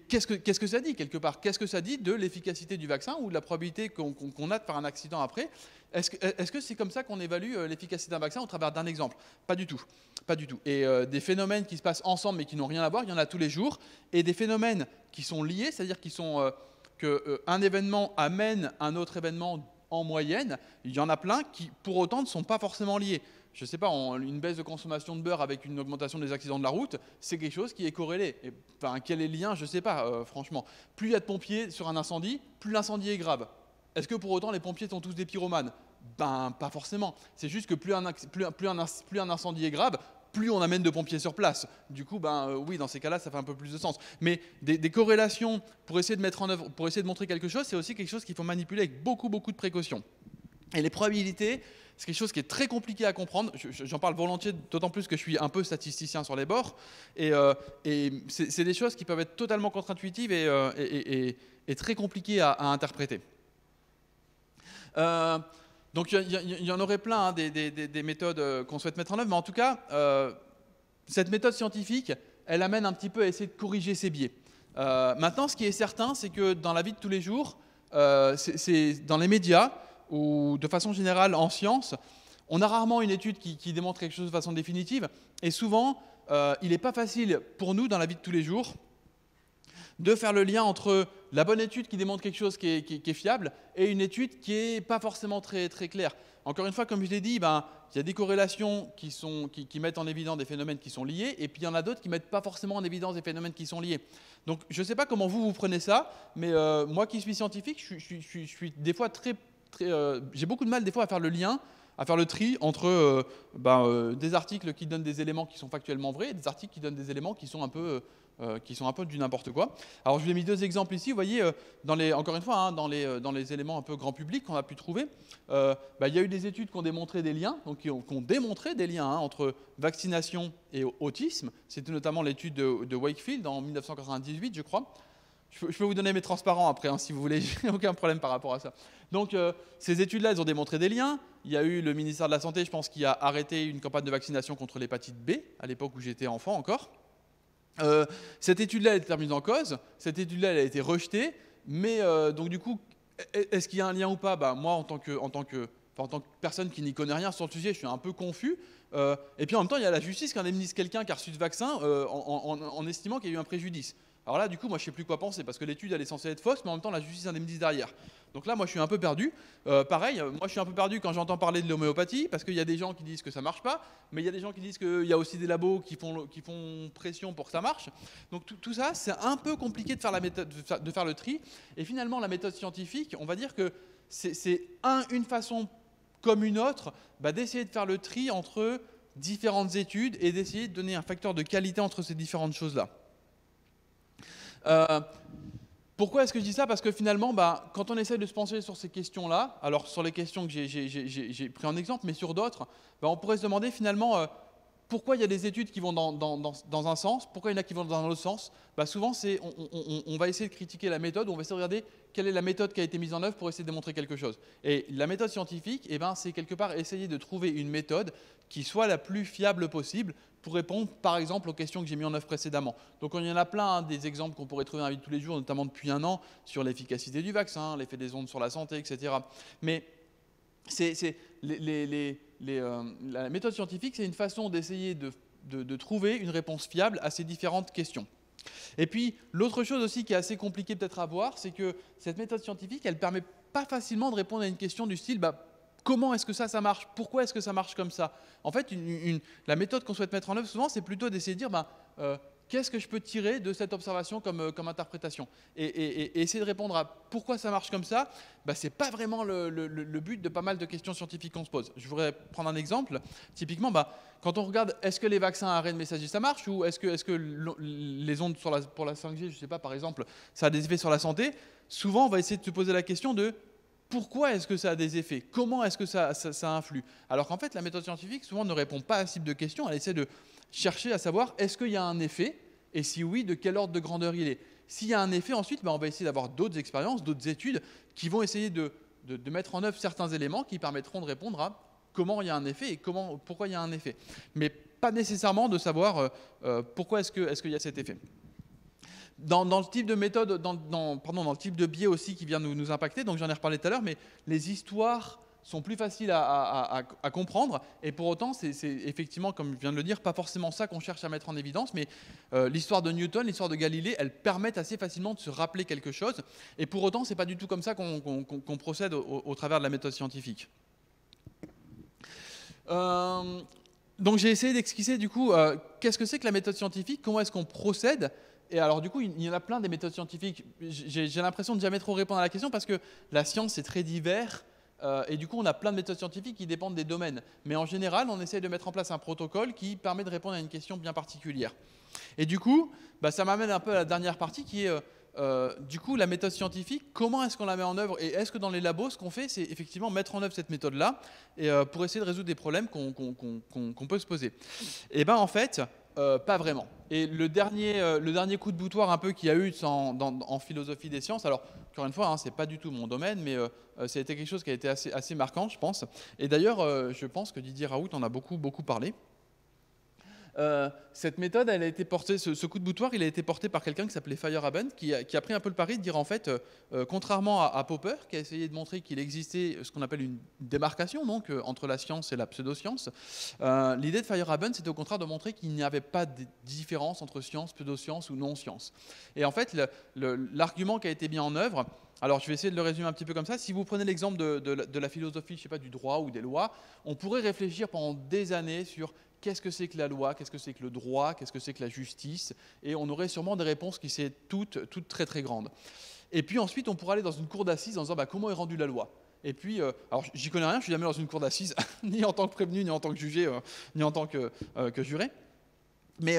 qu'est-ce que ça dit quelque part? Qu'est-ce que ça dit de l'efficacité du vaccin ou de la probabilité qu'on a de faire un accident après? Est-ce que c'est comme ça qu'on évalue l'efficacité d'un vaccin au travers d'un exemple? Pas du tout. Pas du tout. Et des phénomènes qui se passent ensemble mais qui n'ont rien à voir, il y en a tous les jours. Et des phénomènes qui sont liés, c'est-à-dire qu'un événement amène un autre événement en moyenne, il y en a plein qui pour autant ne sont pas forcément liés. Je ne sais pas, une baisse de consommation de beurre avec une augmentation des accidents de la route, c'est quelque chose qui est corrélé. Et, quel est le lien? Je ne sais pas, franchement. Plus il y a de pompiers sur un incendie, plus l'incendie est grave. Est-ce que pour autant les pompiers sont tous des pyromanes? Pas forcément. C'est juste que plus un incendie est grave, plus on amène de pompiers sur place. Du coup, oui, dans ces cas-là, ça fait un peu plus de sens. Mais des corrélations pour essayer de mettre en œuvre, pour essayer de montrer quelque chose, c'est aussi quelque chose qu'il faut manipuler avec beaucoup de précautions. Et les probabilités, c'est quelque chose qui est très compliqué à comprendre. J'en parle volontiers, d'autant plus que je suis un peu statisticien sur les bords. Et c'est des choses qui peuvent être totalement contre-intuitives et très compliquées à interpréter. Donc il y en aurait plein des méthodes qu'on souhaite mettre en œuvre, mais en tout cas, cette méthode scientifique, elle amène un petit peu à essayer de corriger ces biais. Maintenant, ce qui est certain, c'est que dans la vie de tous les jours, c'est dans les médias, ou de façon générale en science, on a rarement une étude qui démontre quelque chose de façon définitive, et souvent, il n'est pas facile pour nous, dans la vie de tous les jours, de faire le lien entre la bonne étude qui démontre quelque chose qui est fiable et une étude qui n'est pas forcément très, très claire. Encore une fois, comme je l'ai dit, ben, il y a des corrélations qui mettent en évidence des phénomènes qui sont liés, et puis il y en a d'autres qui ne mettent pas forcément en évidence des phénomènes qui sont liés. Donc je ne sais pas comment vous prenez ça, mais moi qui suis scientifique, je suis des fois j'ai beaucoup de mal des fois à faire le lien, à faire le tri entre des articles qui donnent des éléments qui sont factuellement vrais et des articles qui donnent des éléments qui sont un peu du n'importe quoi. Alors je vous ai mis 2 exemples ici. Vous voyez, encore une fois, hein, dans les éléments un peu grand public qu'on a pu trouver, il y a eu des études qui ont démontré des liens, donc qui ont démontré des liens, hein, entre vaccination et autisme. C'était notamment l'étude de Wakefield en 1998, je crois. Je peux vous donner mes transparents après, hein, si vous voulez, j'ai aucun problème par rapport à ça. Donc, ces études-là, elles ont démontré des liens. Il y a eu le ministère de la Santé, je pense, qui a arrêté une campagne de vaccination contre l'hépatite B, à l'époque où j'étais enfant encore. Cette étude-là, elle a été remise en cause. Cette étude-là, elle a été rejetée. Mais, donc, du coup, est-ce qu'il y a un lien ou pas? Moi, en tant que personne qui n'y connaît rien sur le sujet, je suis un peu confus. Et puis, en même temps, il y a la justice qui indemnise quelqu'un qui a reçu ce vaccin en estimant qu'il y a eu un préjudice. Alors là, du coup, moi, je ne sais plus quoi penser, parce que l'étude, elle est censée être fausse, mais en même temps, la justice indemnise derrière. Donc là, moi, je suis un peu perdu. Pareil, moi, je suis un peu perdu quand j'entends parler de l'homéopathie, parce qu'il y a des gens qui disent que ça ne marche pas, mais il y a des gens qui disent qu'il y a aussi des labos qui font pression pour que ça marche. Donc tout ça, c'est un peu compliqué de faire de faire le tri. Et finalement, la méthode scientifique, on va dire que c'est une façon comme une autre d'essayer de faire le tri entre différentes études et d'essayer de donner un facteur de qualité entre ces différentes choses-là. Pourquoi est-ce que je dis ça? Parce que finalement, quand on essaie de se pencher sur ces questions-là, alors sur les questions que j'ai pris en exemple, mais sur d'autres, on pourrait se demander finalement pourquoi il y a des études qui vont dans un sens, pourquoi il y en a qui vont dans l'autre sens. Souvent, on va essayer de critiquer la méthode, on va essayer de regarder quelle est la méthode qui a été mise en œuvre pour essayer de démontrer quelque chose. Et la méthode scientifique, c'est quelque part essayer de trouver une méthode qui soit la plus fiable possible pour répondre, par exemple, aux questions que j'ai mis en œuvre précédemment. Donc, il y en a plein, hein, des exemples qu'on pourrait trouver dans la vie de tous les jours, notamment depuis 1 an, sur l'efficacité du vaccin, l'effet des ondes sur la santé, etc. Mais la méthode scientifique, c'est une façon d'essayer de trouver une réponse fiable à ces différentes questions. Et puis, l'autre chose aussi qui est assez compliquée peut-être à voir, c'est que cette méthode scientifique, elle ne permet pas facilement de répondre à une question du style comment est-ce que ça marche? Pourquoi est-ce que ça marche comme ça? En fait, la méthode qu'on souhaite mettre en œuvre souvent, c'est plutôt d'essayer de dire qu'est-ce que je peux tirer de cette observation comme interprétation et essayer de répondre à pourquoi ça marche comme ça, ce n'est pas vraiment le but de pas mal de questions scientifiques qu'on se pose. Je voudrais prendre un exemple. Typiquement, quand on regarde est-ce que les vaccins à ARN messager ça marche ou est-ce que les ondes pour la 5G, je ne sais pas, par exemple, ça a des effets sur la santé, souvent on va essayer de se poser la question de pourquoi est-ce que ça a des effets? Comment est-ce que ça influe? Alors qu'en fait, la méthode scientifique, souvent, ne répond pas à ce type de questions. Elle essaie de chercher à savoir est-ce qu'il y a un effet? Et si oui, de quel ordre de grandeur il est? S'il y a un effet, ensuite, on va essayer d'avoir d'autres expériences, d'autres études qui vont essayer de mettre en œuvre certains éléments qui permettront de répondre à comment il y a un effet et pourquoi il y a un effet. Mais pas nécessairement de savoir pourquoi est-ce qu'il y a cet effet. Dans le type de méthode, dans le type de biais aussi qui vient nous impacter, donc j'en ai reparlé tout à l'heure, mais les histoires sont plus faciles à comprendre, et pour autant, c'est effectivement, comme je viens de le dire, pas forcément ça qu'on cherche à mettre en évidence, mais l'histoire de Newton, l'histoire de Galilée, elles permettent assez facilement de se rappeler quelque chose, et pour autant, c'est pas du tout comme ça qu'on procède au travers de la méthode scientifique. Donc j'ai essayé d'esquisser du coup qu'est-ce que c'est que la méthode scientifique, comment est-ce qu'on procède. Et alors du coup, il y en a plein des méthodes scientifiques. J'ai l'impression de jamais trop répondre à la question parce que la science c'est très divers et du coup on a plein de méthodes scientifiques qui dépendent des domaines. Mais en général, on essaie de mettre en place un protocole qui permet de répondre à une question bien particulière. Et du coup, ça m'amène un peu à la dernière partie qui est du coup la méthode scientifique, comment est-ce qu'on la met en œuvre et est-ce que dans les labos, ce qu'on fait, c'est effectivement mettre en œuvre cette méthode-là et pour essayer de résoudre des problèmes qu'on peut se poser. Et en fait, pas vraiment. Et le dernier coup de boutoir un peu qu'il y a eu en philosophie des sciences, alors encore une fois, c'est pas du tout mon domaine, mais ça a été quelque chose qui a été assez marquant, je pense. Et d'ailleurs, je pense que Didier Raoult en a beaucoup parlé. Cette méthode, elle a été portée, ce coup de boutoir, il a été porté par quelqu'un qui s'appelait Feyerabend, qui a pris un peu le pari de dire en fait, contrairement à Popper, qui a essayé de montrer qu'il existait ce qu'on appelle une démarcation donc entre la science et la pseudoscience, l'idée de Feyerabend, c'était au contraire de montrer qu'il n'y avait pas de différence entre science, pseudoscience ou non-science. Et en fait, l'argument qui a été mis en œuvre, alors je vais essayer de le résumer un petit peu comme ça. Si vous prenez l'exemple de la philosophie, je sais pas, du droit ou des lois, on pourrait réfléchir pendant des années sur qu'est-ce que c'est que la loi, qu'est-ce que c'est que le droit, qu'est-ce que c'est que la justice, et on aurait sûrement des réponses qui seraient toutes très très grandes. Et puis ensuite, on pourrait aller dans une cour d'assises en disant comment est rendue la loi. Et puis, alors j'y connais rien, je suis jamais dans une cour d'assises, ni en tant que prévenu, ni en tant que jugé, ni en tant que juré. Mais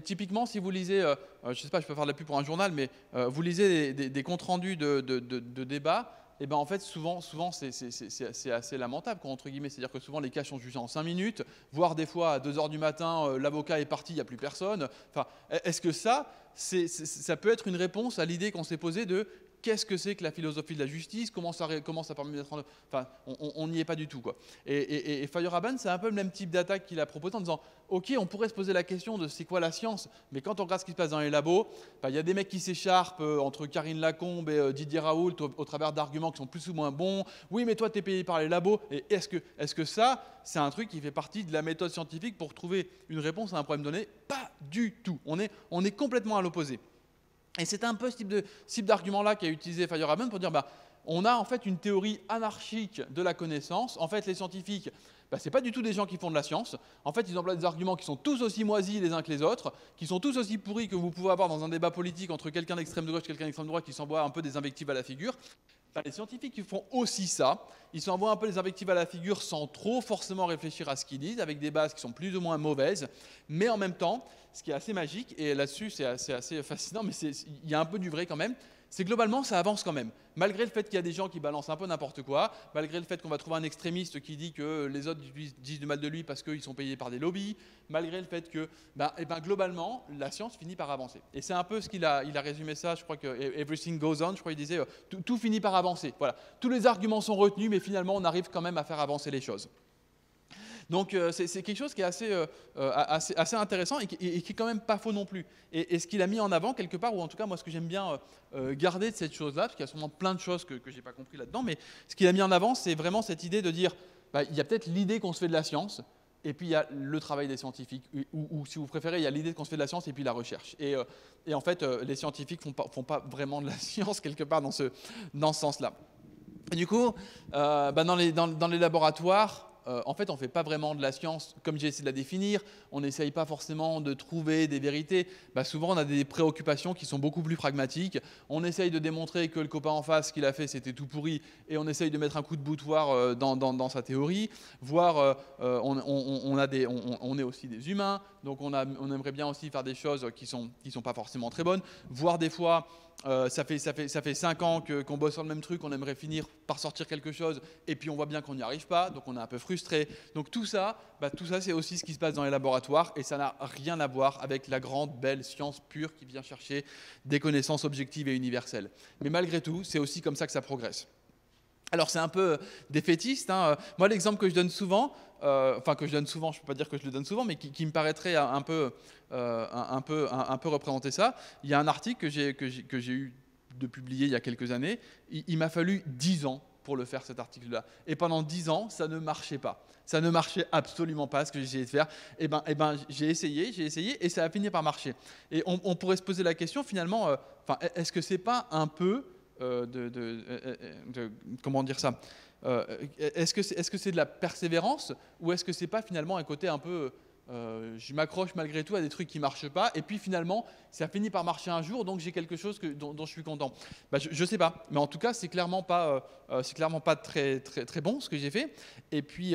typiquement, si vous lisez, je ne sais pas, je peux faire de la pub pour un journal, mais vous lisez des comptes rendus de débats, et ben en fait, souvent c'est assez lamentable, quoi, entre guillemets. C'est-à-dire que souvent, les cas sont jugés en 5 minutes, voire des fois à 2 heures du matin, l'avocat est parti, il n'y a plus personne. Enfin, est-ce que ça peut être une réponse à l'idée qu'on s'est posée de qu'est-ce que c'est que la philosophie de la justice, comment ça permet d'être en... Enfin, on n'y est pas du tout, quoi. Et Feyerabend, c'est un peu le même type d'attaque qu'il a proposé en disant ok, on pourrait se poser la question de c'est quoi la science, mais quand on regarde ce qui se passe dans les labos, il y a des mecs qui s'écharpent entre Karine Lacombe et Didier Raoult au travers d'arguments qui sont plus ou moins bons. Oui, mais toi, tu es payé par les labos. Et est-ce que ça, c'est un truc qui fait partie de la méthode scientifique pour trouver une réponse à un problème donné? Pas du tout. On est complètement à l'opposé. Et c'est un peu ce type d'argument-là qu'a utilisé Feyerabend pour dire on a en fait une théorie anarchique de la connaissance. En fait, les scientifiques, ce n'est pas du tout des gens qui font de la science. En fait, ils emploient des arguments qui sont tous aussi moisis les uns que les autres, qui sont tous aussi pourris que vous pouvez avoir dans un débat politique entre quelqu'un d'extrême gauche et quelqu'un d'extrême droite qui s'envoie un peu des invectives à la figure. Les scientifiques qui font aussi ça, ils s'envoient un peu des invectives à la figure sans trop forcément réfléchir à ce qu'ils disent, avec des bases qui sont plus ou moins mauvaises, mais en même temps, ce qui est assez magique, et là-dessus c'est assez fascinant, mais il y a un peu du vrai quand même, c'est que globalement ça avance quand même. Malgré le fait qu'il y a des gens qui balancent un peu n'importe quoi, malgré le fait qu'on va trouver un extrémiste qui dit que les autres disent du mal de lui parce qu'ils sont payés par des lobbies, malgré le fait que globalement la science finit par avancer. Et c'est un peu ce il a résumé ça, je crois que everything goes on, je crois qu'il disait tout finit par avancer. Voilà. Tous les arguments sont retenus, mais finalement on arrive quand même à faire avancer les choses. Donc c'est quelque chose qui est assez intéressant et qui est quand même pas faux non plus. Et ce qu'il a mis en avant quelque part, ou en tout cas moi ce que j'aime bien garder de cette chose-là, parce qu'il y a sûrement plein de choses que je n'ai pas compris là-dedans, mais ce qu'il a mis en avant, c'est vraiment cette idée de dire, il y a peut-être l'idée qu'on se fait de la science, et puis il y a le travail des scientifiques, ou si vous préférez, il y a l'idée qu'on se fait de la science et puis la recherche. Et en fait, les scientifiques font pas vraiment de la science quelque part dans ce sens-là. Et du coup, dans les laboratoires, en fait, on ne fait pas vraiment de la science comme j'ai essayé de la définir. On n'essaye pas forcément de trouver des vérités. Souvent, on a des préoccupations qui sont beaucoup plus pragmatiques. On essaye de démontrer que le copain en face, ce qu'il a fait, c'était tout pourri, et on essaye de mettre un coup de boutoir dans sa théorie. Voire, on est aussi des humains, donc on aimerait bien aussi faire des choses qui sont pas forcément très bonnes. Voire des fois, ça fait 5 ans qu'on bosse sur le même truc, on aimerait finir par sortir quelque chose, et puis on voit bien qu'on n'y arrive pas, donc on est un peu frustré. Donc tout ça, c'est aussi ce qui se passe dans les laboratoires, et ça n'a rien à voir avec la grande, belle science pure qui vient chercher des connaissances objectives et universelles. Mais malgré tout, c'est aussi comme ça que ça progresse. Alors c'est un peu défaitiste, hein. Moi l'exemple que je donne souvent, je ne peux pas dire que je le donne souvent, mais qui me paraîtrait un peu représenter ça. Il y a un article que j'ai eu de publier il y a quelques années. Il m'a fallu 10 ans pour le faire, cet article-là. Et pendant 10 ans, ça ne marchait pas. Ça ne marchait absolument pas ce que j'essayais de faire. J'ai essayé et ça a fini par marcher. Et on pourrait se poser la question finalement, est-ce que c'est pas un peu comment dire ça, est-ce que c'est de la persévérance, ou est-ce que c'est pas finalement un côté un peu je m'accroche malgré tout à des trucs qui marchent pas, et puis finalement ça finit par marcher un jour, donc j'ai quelque chose dont je suis content. Je sais pas, mais en tout cas c'est clairement pas très très très bon ce que j'ai fait, et puis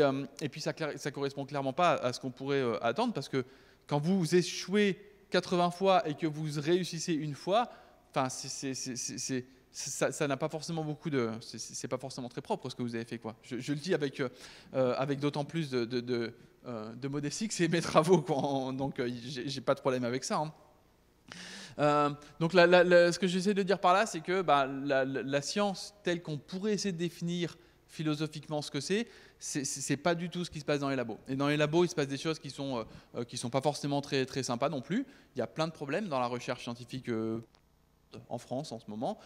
ça correspond clairement pas à ce qu'on pourrait attendre, parce que quand vous échouez 80 fois et que vous réussissez une fois, ça n'a pas forcément c'est pas forcément très propre ce que vous avez fait, quoi. Je le dis avec d'autant plus de modestie que c'est mes travaux, quoi. Donc j'ai pas de problème avec ça, hein. Donc ce que j'essaie de dire par là, c'est que la science telle qu'on pourrait essayer de définir philosophiquement ce que c'est pas du tout ce qui se passe dans les labos. Et dans les labos, il se passe des choses qui sont pas forcément très, très sympas non plus. Il y a plein de problèmes dans la recherche scientifique en France en ce moment,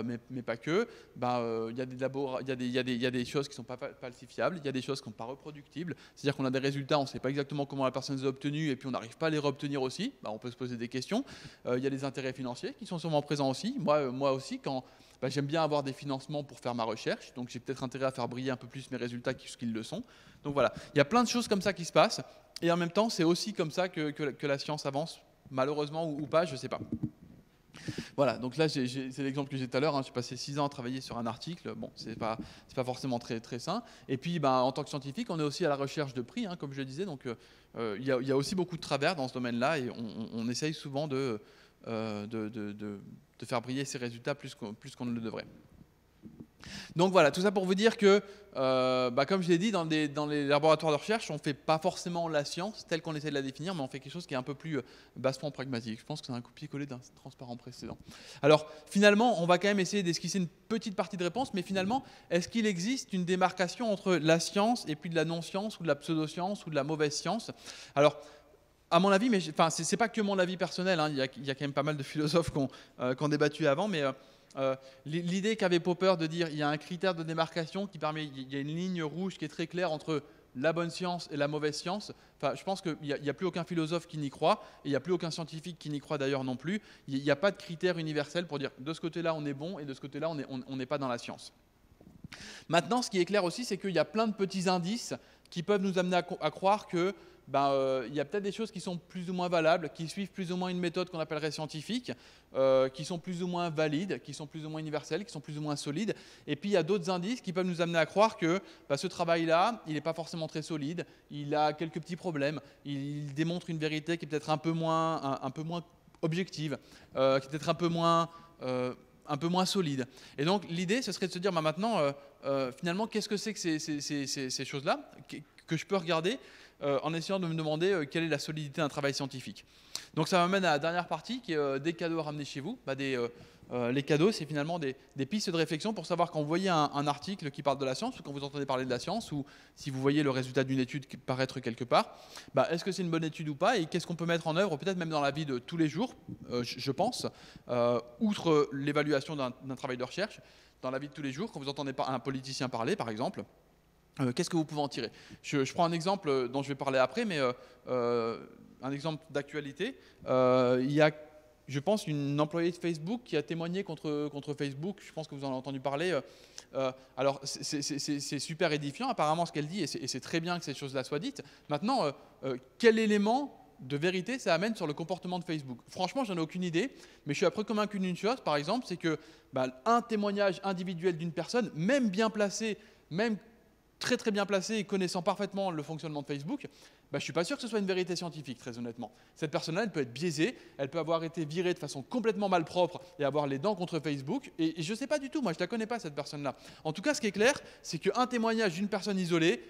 mais pas que. Il y a des labos, il y a des choses qui ne sont pas falsifiables, il y a des choses qui ne sont pas reproductibles. C'est-à-dire qu'on a des résultats, on ne sait pas exactement comment la personne les a obtenus et puis on n'arrive pas à les reobtenir aussi. On peut se poser des questions. Il y a des intérêts financiers qui sont sûrement présents aussi. Moi aussi, quand j'aime bien avoir des financements pour faire ma recherche, donc j'ai peut-être intérêt à faire briller un peu plus mes résultats qu'ils le sont. Donc voilà, il y a plein de choses comme ça qui se passent. Et en même temps, c'est aussi comme ça que la science avance, malheureusement ou pas, je ne sais pas. Voilà, donc là, c'est l'exemple que j'ai tout à l'heure. J'ai passé 6 ans à travailler sur un article. Bon, c'est pas forcément très, très sain. Et puis, en tant que scientifique, on est aussi à la recherche de prix, comme je le disais. Donc, il y a aussi beaucoup de travers dans ce domaine-là. Et on essaye souvent de faire briller ces résultats plus qu'on ne le devrait. Donc voilà, tout ça pour vous dire que, comme je l'ai dit, dans les laboratoires de recherche, on ne fait pas forcément la science telle qu'on essaie de la définir, mais on fait quelque chose qui est un peu plus bassement pragmatique. Je pense que c'est un copier-coller d'un transparent précédent. Alors finalement, on va quand même essayer d'esquisser une petite partie de réponse, mais finalement, est-ce qu'il existe une démarcation entre la science et puis de la non-science, ou de la pseudo-science, ou de la mauvaise science? Alors, à mon avis, mais c'est pas que mon avis personnel, il y a quand même pas mal de philosophes qui ont débattu avant, mais l'idée qu'avait Popper de dire il y a un critère de démarcation qui permet, il y a une ligne rouge qui est très claire entre la bonne science et la mauvaise science. Je pense qu'il n'y a plus aucun philosophe qui n'y croit, et il n'y a plus aucun scientifique qui n'y croit d'ailleurs non plus. Il n'y a pas de critère universel pour dire de ce côté-là on est bon et de ce côté-là on n'est pas dans la science. Maintenant, ce qui est clair aussi, c'est qu'il y a plein de petits indices qui peuvent nous amener à croire que il y a peut-être des choses qui sont plus ou moins valables, qui suivent plus ou moins une méthode qu'on appellerait scientifique, qui sont plus ou moins valides, qui sont plus ou moins universelles, qui sont plus ou moins solides. Et puis il y a d'autres indices qui peuvent nous amener à croire que ce travail-là, il n'est pas forcément très solide, il a quelques petits problèmes, il démontre une vérité qui est peut-être un peu moins objective, qui est peut-être un peu moins solide. Et donc l'idée, ce serait de se dire maintenant, finalement, qu'est-ce que c'est que ces choses-là que je peux regarder en essayant de me demander quelle est la solidité d'un travail scientifique. Donc ça m'amène à la dernière partie qui est des cadeaux à ramener chez vous. Les cadeaux, c'est finalement des pistes de réflexion pour savoir quand vous voyez un article qui parle de la science, ou quand vous entendez parler de la science, ou si vous voyez le résultat d'une étude paraître quelque part, est-ce que c'est une bonne étude ou pas, et qu'est-ce qu'on peut mettre en œuvre, peut-être même dans la vie de tous les jours, je pense, outre l'évaluation d'un travail de recherche, dans la vie de tous les jours, quand vous entendez un politicien parler, par exemple. Qu'est-ce que vous pouvez en tirer? Je prends un exemple dont je vais parler après, mais un exemple d'actualité. Il y a, je pense, une employée de Facebook qui a témoigné contre Facebook. Je pense que vous en avez entendu parler. Alors, c'est super édifiant, apparemment, ce qu'elle dit, et c'est très bien que ces choses-là soient dites. Maintenant, quel élément de vérité ça amène sur le comportement de Facebook? Franchement, j'en ai aucune idée, mais je suis après convaincu d'une chose, par exemple, c'est que un témoignage individuel d'une personne, même bien placé, même très très bien placé et connaissant parfaitement le fonctionnement de Facebook, je ne suis pas sûr que ce soit une vérité scientifique, très honnêtement. Cette personne-là, elle peut être biaisée, elle peut avoir été virée de façon complètement malpropre et avoir les dents contre Facebook, et je ne sais pas du tout, moi je ne la connais pas cette personne-là. En tout cas, ce qui est clair, c'est qu'un témoignage d'une personne isolée,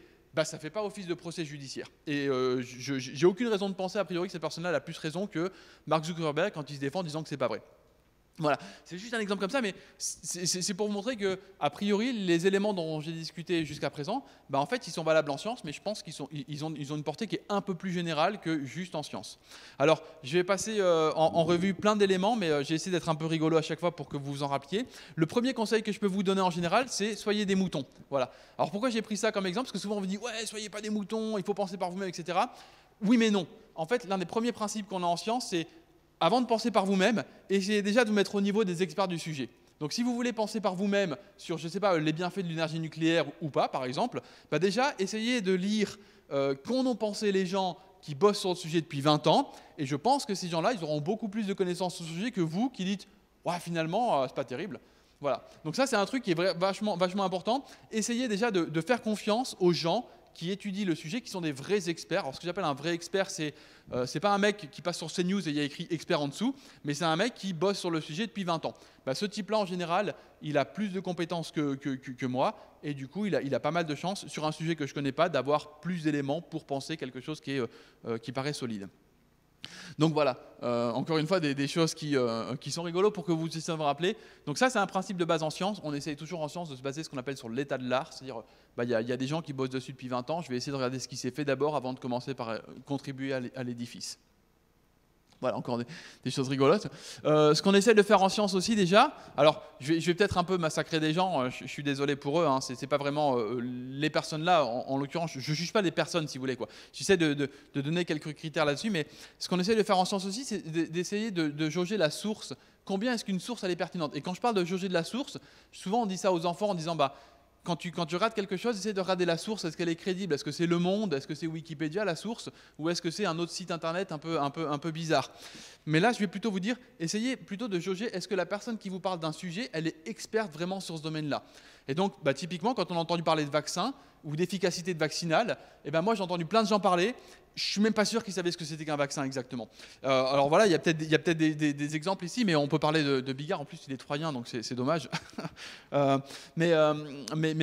ça ne fait pas office de procès judiciaire. Et je n'ai aucune raison de penser a priori que cette personne-là a plus raison que Mark Zuckerberg quand il se défend en disant que ce n'est pas vrai. Voilà, c'est juste un exemple comme ça, mais c'est pour vous montrer que, a priori, les éléments dont j'ai discuté jusqu'à présent, en fait, ils sont valables en science, mais je pense qu'ils ont une portée qui est un peu plus générale que juste en science. Alors, je vais passer en revue plein d'éléments, mais j'ai essayé d'être un peu rigolo à chaque fois pour que vous vous en rappeliez. Le premier conseil que je peux vous donner en général, c'est soyez des moutons. Voilà. Alors, pourquoi j'ai pris ça comme exemple? Parce que souvent, on vous dit, ouais, soyez pas des moutons, il faut penser par vous-même, etc. Oui, mais non. En fait, l'un des premiers principes qu'on a en science, c'est avant de penser par vous-même, essayez déjà de vous mettre au niveau des experts du sujet. Donc si vous voulez penser par vous-même sur, je ne sais pas, les bienfaits de l'énergie nucléaire ou pas, par exemple, déjà, essayez de lire qu'en ont pensé les gens qui bossent sur le sujet depuis 20 ans, et je pense que ces gens-là, ils auront beaucoup plus de connaissances sur le sujet que vous qui dites « ouais, finalement, c'est pas terrible ». Voilà. Donc ça, c'est un truc qui est vachement important. Essayez déjà de faire confiance aux gens qui étudient le sujet, qui sont des vrais experts. Alors, ce que j'appelle un vrai expert, c'est pas un mec qui passe sur CNews et il y a écrit expert en dessous, mais c'est un mec qui bosse sur le sujet depuis 20 ans. Ce type-là, en général, il a plus de compétences que moi, et du coup, il a pas mal de chances, sur un sujet que je ne connais pas, d'avoir plus d'éléments pour penser quelque chose qui paraît solide. Donc voilà, encore une fois, des choses qui sont rigolos pour que vous puissiez vous rappeler. Donc ça, c'est un principe de base en science. On essaye toujours en science de se baser ce qu'on appelle sur l'état de l'art. C'est-à-dire, il y a des gens qui bossent dessus depuis 20 ans. Je vais essayer de regarder ce qui s'est fait d'abord avant de commencer par contribuer à l'édifice. Voilà, encore des choses rigolotes. Ce qu'on essaie de faire en science aussi déjà, alors je vais peut-être un peu massacrer des gens, je suis désolé pour eux, hein, c'est pas vraiment les personnes là, en l'occurrence, je ne juge pas les personnes si vous voulez. J'essaie de donner quelques critères là-dessus, mais ce qu'on essaie de faire en science aussi, c'est d'essayer de jauger la source. Combien est-ce qu'une source elle est pertinente? Et quand je parle de jauger de la source, souvent on dit ça aux enfants en disant quand tu rates quelque chose, essaie de regarder la source. Est-ce qu'elle est crédible? Est-ce que c'est Le Monde? Est-ce que c'est Wikipédia la source? Ou est-ce que c'est un autre site internet un peu bizarre? Mais là, je vais plutôt vous dire, essayez plutôt de jauger, est-ce que la personne qui vous parle d'un sujet, elle est experte vraiment sur ce domaine-là? Et donc, typiquement, quand on a entendu parler de vaccins ou d'efficacité de vaccinale, moi j'ai entendu plein de gens parler. Je ne suis même pas sûr qu'ils savaient ce que c'était qu'un vaccin exactement. Alors voilà, il y a peut-être des exemples ici, mais on peut parler de Bigard. En plus, il est troyen, donc c'est dommage. Mais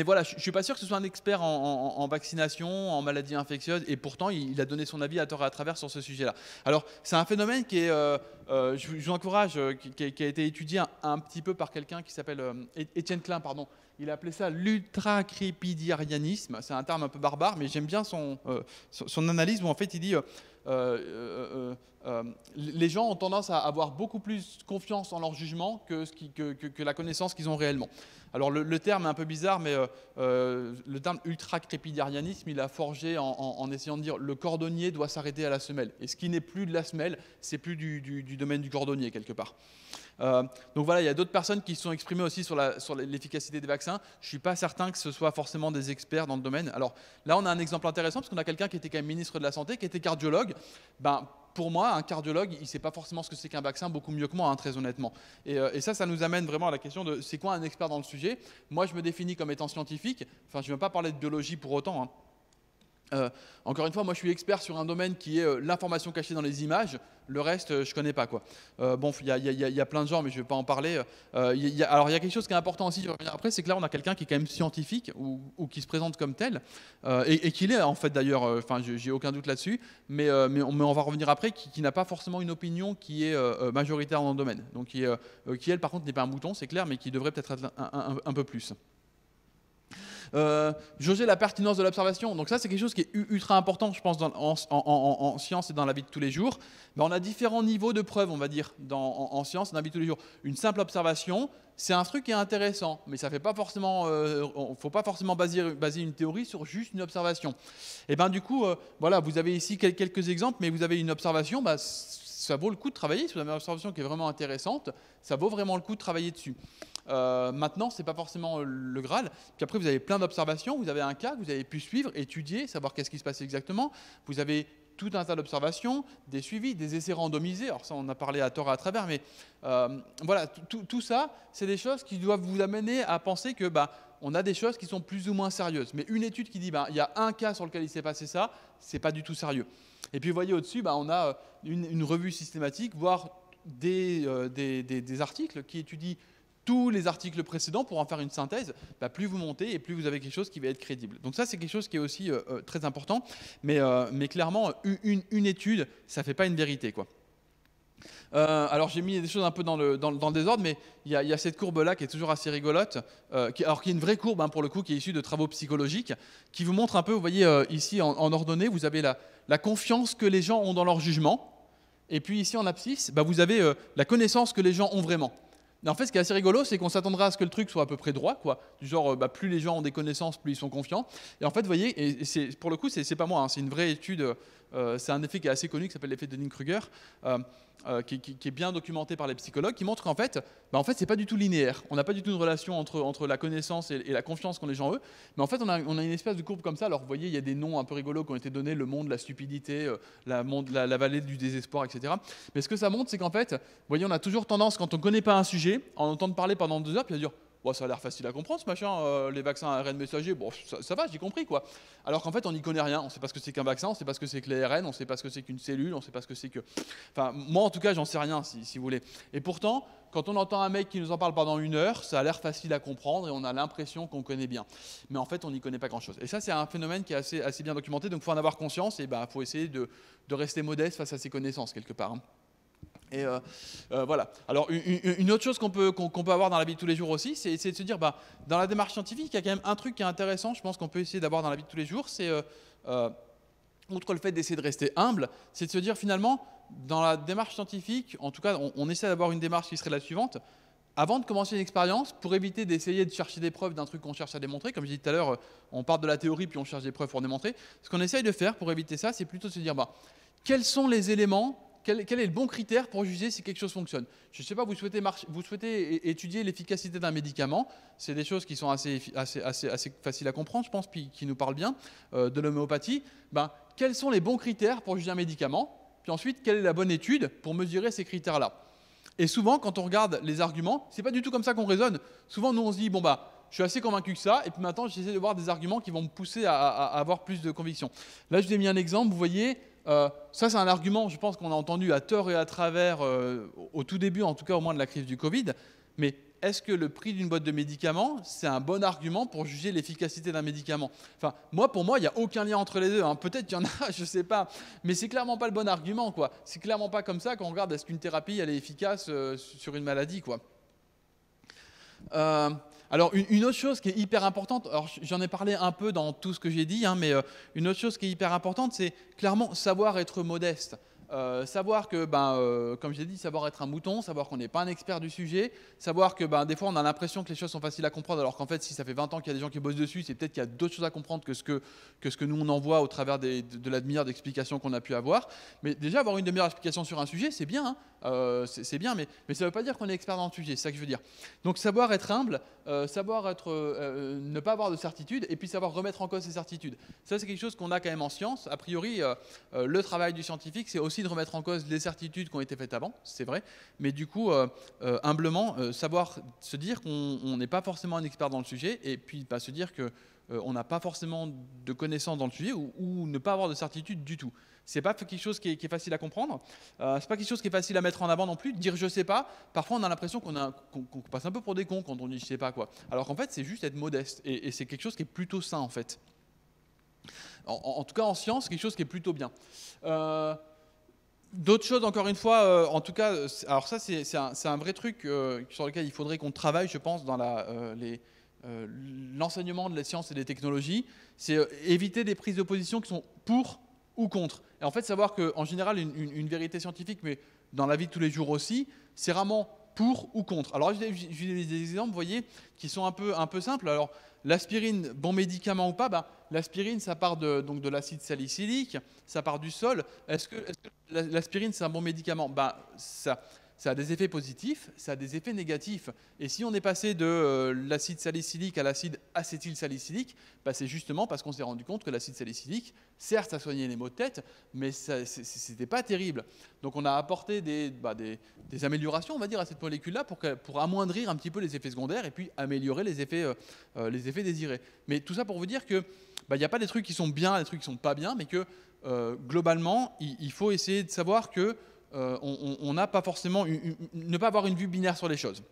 voilà, je ne suis pas sûr que ce soit un expert en vaccination, en maladies infectieuses, et pourtant, il a donné son avis à tort et à travers sur ce sujet-là. Alors, c'est un phénomène qui est, je vous encourage, qui a été étudié un petit peu par quelqu'un qui s'appelle Étienne Klein, pardon. Il a appelé ça l'ultracrépidarianisme. C'est un terme un peu barbare, mais j'aime bien son analyse où en fait il dit les gens ont tendance à avoir beaucoup plus confiance en leur jugement que la connaissance qu'ils ont réellement. Alors le terme est un peu bizarre, mais le terme ultracrépidarianisme, il a forgé en essayant de dire le cordonnier doit s'arrêter à la semelle. Et ce qui n'est plus de la semelle, c'est plus du domaine du cordonnier quelque part. Donc voilà, il y a d'autres personnes qui se sont exprimées aussi sur l'efficacité des vaccins. Je ne suis pas certain que ce soit forcément des experts dans le domaine. Alors là, on a un exemple intéressant parce qu'on a quelqu'un qui était quand même ministre de la Santé, qui était cardiologue. Pour moi, un cardiologue, il ne sait pas forcément ce que c'est qu'un vaccin, beaucoup mieux que moi, hein, très honnêtement. Et ça nous amène vraiment à la question de c'est quoi un expert dans le sujet? Moi, je me définis comme étant scientifique. Enfin, je ne vais pas parler de biologie pour autant, hein. Encore une fois, moi je suis expert sur un domaine qui est l'information cachée dans les images. Le reste, je ne connais pas, quoi. Bon, il y a plein de genres, mais je ne vais pas en parler. Alors, il y a quelque chose qui est important aussi, je vais revenir après, c'est que là, on a quelqu'un qui est quand même scientifique ou qui se présente comme tel, et qui l'est en fait d'ailleurs, j'ai aucun doute là-dessus, mais on va revenir après, qui n'a pas forcément une opinion qui est majoritaire dans le domaine. Donc, qui elle, par contre, n'est pas un mouton, c'est clair, mais qui devrait peut-être être un peu plus. Jauger la pertinence de l'observation. Donc ça, c'est quelque chose qui est ultra important, je pense, en science et dans la vie de tous les jours. Mais on a différents niveaux de preuves, on va dire, en science et dans la vie de tous les jours. Une simple observation, c'est un truc qui est intéressant, mais ça fait pas forcément, faut pas forcément baser une théorie sur juste une observation. Et du coup, voilà, vous avez ici quelques exemples, mais vous avez une observation, ça vaut le coup de travailler. Si vous avez une observation qui est vraiment intéressante, ça vaut vraiment le coup de travailler dessus. Maintenant, ce n'est pas forcément le Graal. Puis après, vous avez plein d'observations. Vous avez un cas que vous avez pu suivre, étudier, savoir qu'est-ce qui se passait exactement. Vous avez tout un tas d'observations, des suivis, des essais randomisés. Alors ça, on en a parlé à tort et à travers, mais voilà, tout ça, c'est des choses qui doivent vous amener à penser que on a des choses qui sont plus ou moins sérieuses. Mais une étude qui dit il y a un cas sur lequel il s'est passé ça, c'est pas du tout sérieux. Et puis vous voyez au-dessus, on a une revue systématique, voire des articles qui étudient tous les articles précédents pour en faire une synthèse. Plus vous montez et plus vous avez quelque chose qui va être crédible. Donc ça, c'est quelque chose qui est aussi très important. Mais clairement, une étude, ça ne fait pas une vérité, quoi. Alors j'ai mis des choses un peu dans le désordre, mais il y a cette courbe-là qui est toujours assez rigolote, qui est une vraie courbe, pour le coup, qui est issue de travaux psychologiques, qui vous montre un peu, vous voyez ici en ordonnée, vous avez la confiance que les gens ont dans leur jugement, et puis ici en abscisse, vous avez la connaissance que les gens ont vraiment. Mais en fait, ce qui est assez rigolo, c'est qu'on s'attendra à ce que le truc soit à peu près droit, quoi. Du genre, plus les gens ont des connaissances, plus ils sont confiants. Et en fait, vous voyez, et pour le coup, c'est pas moi, hein, c'est une vraie étude, c'est un effet qui est assez connu, qui s'appelle l'effet de Dunning-Kruger, qui est bien documenté par les psychologues, qui montre qu'en fait, c'est pas du tout linéaire. On n'a pas du tout une relation entre la connaissance et la confiance qu'ont les gens eux. Mais en fait, on a une espèce de courbe comme ça. Alors, vous voyez, il y a des noms un peu rigolos qui ont été donnés, le monde, la stupidité, la vallée du désespoir, etc. Mais ce que ça montre, c'est qu'en fait, vous voyez, on a toujours tendance, quand on ne connaît pas un sujet, à en entendre parler pendant 2 heures, puis à dire bon, ça a l'air facile à comprendre ce machin, les vaccins à ARN messager, bon, ça va, j'ai compris quoi. Alors qu'en fait, on n'y connaît rien, on ne sait pas ce que c'est qu'un vaccin, on ne sait pas ce que c'est que l'ARN, on ne sait pas ce que c'est qu'une cellule, on ne sait pas ce que c'est que... Enfin, moi en tout cas, j'en sais rien si vous voulez. Et pourtant, quand on entend un mec qui nous en parle pendant 1 heure, ça a l'air facile à comprendre et on a l'impression qu'on connaît bien. Mais en fait, on n'y connaît pas grand-chose. Et ça, c'est un phénomène qui est assez bien documenté, donc il faut en avoir conscience et il faut essayer de rester modeste face à ses connaissances quelque part. Et voilà. Alors, une autre chose qu'on peut avoir dans la vie de tous les jours aussi, c'est de se dire, dans la démarche scientifique, il y a quand même un truc qui est intéressant, je pense qu'on peut essayer d'avoir dans la vie de tous les jours, c'est, outre le fait d'essayer de rester humble, c'est de se dire finalement, dans la démarche scientifique, en tout cas, on essaie d'avoir une démarche qui serait la suivante. Avant de commencer une expérience, pour éviter d'essayer de chercher des preuves d'un truc qu'on cherche à démontrer, comme je disais tout à l'heure, on part de la théorie puis on cherche des preuves pour démontrer, ce qu'on essaye de faire pour éviter ça, c'est plutôt de se dire, quels sont les éléments, quel est le bon critère pour juger si quelque chose fonctionne? Je ne sais pas, vous souhaitez étudier l'efficacité d'un médicament, c'est des choses qui sont assez faciles à comprendre, je pense, puis qui nous parlent bien, de l'homéopathie. Quels sont les bons critères pour juger un médicament? Puis ensuite, quelle est la bonne étude pour mesurer ces critères-là? Et souvent, quand on regarde les arguments, c'est pas du tout comme ça qu'on raisonne. Souvent, nous, on se dit, je suis assez convaincu que ça, et puis maintenant, j'essaie de voir des arguments qui vont me pousser à avoir plus de conviction. Là, je vous ai mis un exemple, vous voyez, ça, c'est un argument, je pense qu'on a entendu à tort et à travers, au tout début, en tout cas au moins de la crise du Covid, mais est-ce que le prix d'une boîte de médicaments, c'est un bon argument pour juger l'efficacité d'un médicament? Enfin, pour moi, il n'y a aucun lien entre les deux. Peut-être qu'il y en a, je ne sais pas. Mais c'est clairement pas le bon argument, quoi. C'est clairement pas comme ça qu'on regarde est-ce qu'une thérapie, elle est efficace sur une maladie, quoi. Alors, une autre chose qui est hyper importante, alors j'en ai parlé un peu dans tout ce que j'ai dit, mais une autre chose qui est hyper importante, c'est clairement savoir être modeste. Savoir que, comme j'ai dit, savoir être un mouton, savoir qu'on n'est pas un expert du sujet, savoir que des fois on a l'impression que les choses sont faciles à comprendre, alors qu'en fait, si ça fait 20 ans qu'il y a des gens qui bossent dessus, c'est peut-être qu'il y a d'autres choses à comprendre que ce que nous on en voit au travers de la demi-heure d'explication qu'on a pu avoir. Mais déjà, avoir une demi-heure d'explication sur un sujet, c'est bien, c'est bien, mais ça ne veut pas dire qu'on est expert dans le sujet, c'est ça que je veux dire. Donc savoir être humble, ne pas avoir de certitude, et puis savoir remettre en cause ses certitudes. Ça, c'est quelque chose qu'on a quand même en science. A priori, le travail du scientifique, c'est aussi de remettre en cause les certitudes qui ont été faites avant, c'est vrai, mais du coup, humblement, savoir se dire qu'on n'est pas forcément un expert dans le sujet, et puis se dire qu'on n'a pas forcément de connaissances dans le sujet, ou ne pas avoir de certitude du tout. C'est pas quelque chose qui est facile à comprendre, c'est pas quelque chose qui est facile à mettre en avant non plus, dire je sais pas, parfois on a l'impression qu'on passe un peu pour des cons quand on dit je sais pas quoi, alors qu'en fait c'est juste être modeste, et c'est quelque chose qui est plutôt sain en fait. En tout cas en science, c'est quelque chose qui est plutôt bien. D'autres choses, encore une fois, en tout cas, alors ça c'est un vrai truc sur lequel il faudrait qu'on travaille, je pense, dans l'enseignement de la science et des technologies, c'est éviter des prises de position qui sont pour ou contre. Et en fait, savoir qu'en général, une vérité scientifique, mais dans la vie de tous les jours aussi, c'est vraiment pour ou contre. Alors, j'ai des exemples, vous voyez, qui sont un peu simples. Alors, l'aspirine, bon médicament ou pas, l'aspirine, ça part donc de l'acide salicylique, ça part du sol. Est-ce que l'aspirine, c'est un bon médicament? Ça a des effets positifs, ça a des effets négatifs. Et si on est passé de l'acide salicylique à l'acide acétylsalicylique, c'est justement parce qu'on s'est rendu compte que l'acide salicylique, certes, ça soignait les maux de tête, mais ce n'était pas terrible. Donc on a apporté des améliorations, on va dire, à cette molécule-là pour amoindrir un petit peu les effets secondaires et puis améliorer les effets désirés. Mais tout ça pour vous dire qu'il n'y a pas des trucs qui sont bien, des trucs qui ne sont pas bien, mais que globalement, il faut essayer de savoir que on n'a pas forcément ne pas avoir une vue binaire sur les choses.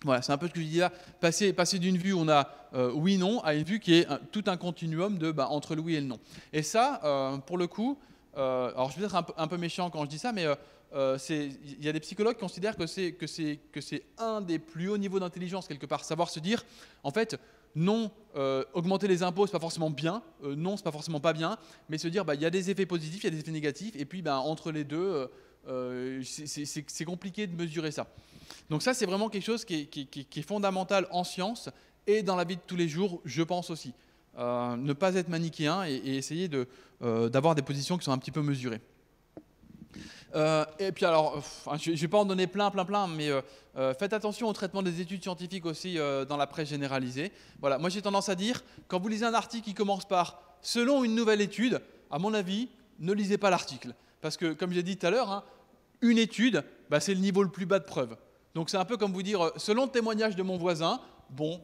Voilà, c'est un peu ce que je dis là. Passer d'une vue où on a oui-non à une vue qui est tout un continuum entre le oui et le non. Et ça, pour le coup, alors je vais être un peu méchant quand je dis ça, mais il y a des psychologues qui considèrent que c'est un des plus hauts niveaux d'intelligence quelque part. Savoir se dire, en fait, non, augmenter les impôts, c'est pas forcément bien. Non, c'est pas forcément pas bien. Mais se dire, il y a des effets positifs, il y a des effets négatifs. Et puis, entre les deux, c'est compliqué de mesurer ça. Donc ça, c'est vraiment quelque chose qui est fondamental en science et dans la vie de tous les jours, je pense aussi. Ne pas être manichéen et essayer d'avoir des positions qui sont un petit peu mesurées. Et puis alors, je ne vais pas en donner plein, mais faites attention au traitement des études scientifiques aussi dans la presse généralisée. Voilà, moi j'ai tendance à dire, quand vous lisez un article qui commence par « selon une nouvelle étude », à mon avis, ne lisez pas l'article. Parce que, comme j'ai dit tout à l'heure, une étude, c'est le niveau le plus bas de preuve. Donc c'est un peu comme vous dire, selon le témoignage de mon voisin, bon,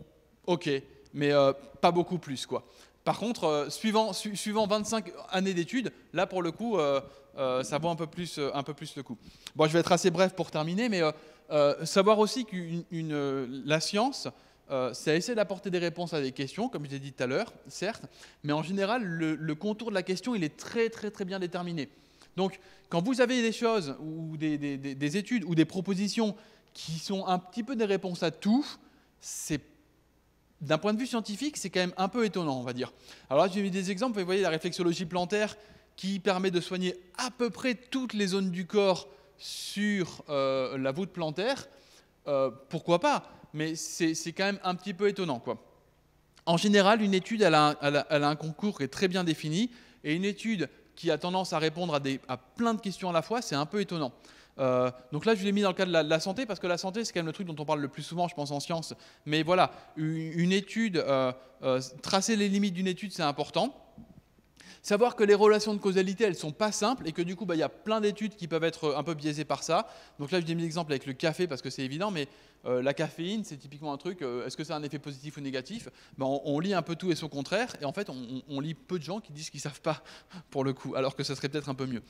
ok, mais pas beaucoup plus, quoi. Par contre, suivant 25 années d'études, là pour le coup, ça vaut un peu plus le coup. Bon, je vais être assez bref pour terminer, mais savoir aussi que la science, c'est essayer d'apporter des réponses à des questions, comme je l'ai dit tout à l'heure, certes, mais en général, le contour de la question, il est très très très bien déterminé. Donc, quand vous avez des choses ou des études ou des propositions qui sont un petit peu des réponses à tout, d'un point de vue scientifique, c'est quand même un peu étonnant, on va dire. Alors là, j'ai mis des exemples. Vous voyez la réflexologie plantaire qui permet de soigner à peu près toutes les zones du corps sur la voûte plantaire. Pourquoi pas? Mais c'est quand même un petit peu étonnant, quoi. En général, une étude, elle a un concours qui est très bien défini, et une étude qui a tendance à répondre à plein de questions à la fois, c'est un peu étonnant. Donc là, je l'ai mis dans le cas de la santé, parce que la santé, c'est quand même le truc dont on parle le plus souvent, je pense, en sciences. Mais voilà, une étude, tracer les limites d'une étude, c'est important. Savoir que les relations de causalité, elles ne sont pas simples et que du coup, il y a plein d'études qui peuvent être un peu biaisées par ça. Donc là, je mis l'exemple avec le café parce que c'est évident, mais la caféine, c'est typiquement un truc, est-ce que ça a un effet positif ou négatif? On lit un peu tout et son contraire, et en fait, on lit peu de gens qui disent qu'ils ne savent pas, pour le coup, alors que ça serait peut-être un peu mieux.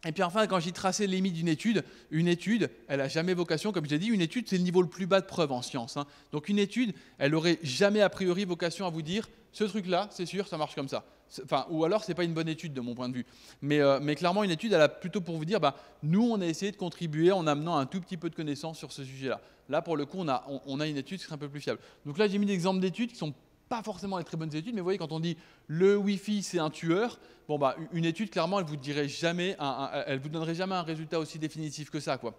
Et puis enfin, quand j'ai tracé les limites d'une étude, elle n'a jamais vocation, comme je l'ai dit, une étude, c'est le niveau le plus bas de preuve en science. Hein. Donc une étude, elle n'aurait jamais a priori vocation à vous dire, ce truc-là, c'est sûr, ça marche comme ça. Enfin, ou alors, ce n'est pas une bonne étude de mon point de vue. Mais clairement, une étude, elle a plutôt pour vous dire, nous, on a essayé de contribuer en amenant un tout petit peu de connaissances sur ce sujet-là. Là, pour le coup, on a une étude qui serait un peu plus fiable. Donc là, j'ai mis des exemples d'études qui sont pas forcément les très bonnes études, mais vous voyez, quand on dit le Wi-Fi, c'est un tueur, une étude, clairement, elle vous donnerait jamais un résultat aussi définitif que ça, quoi.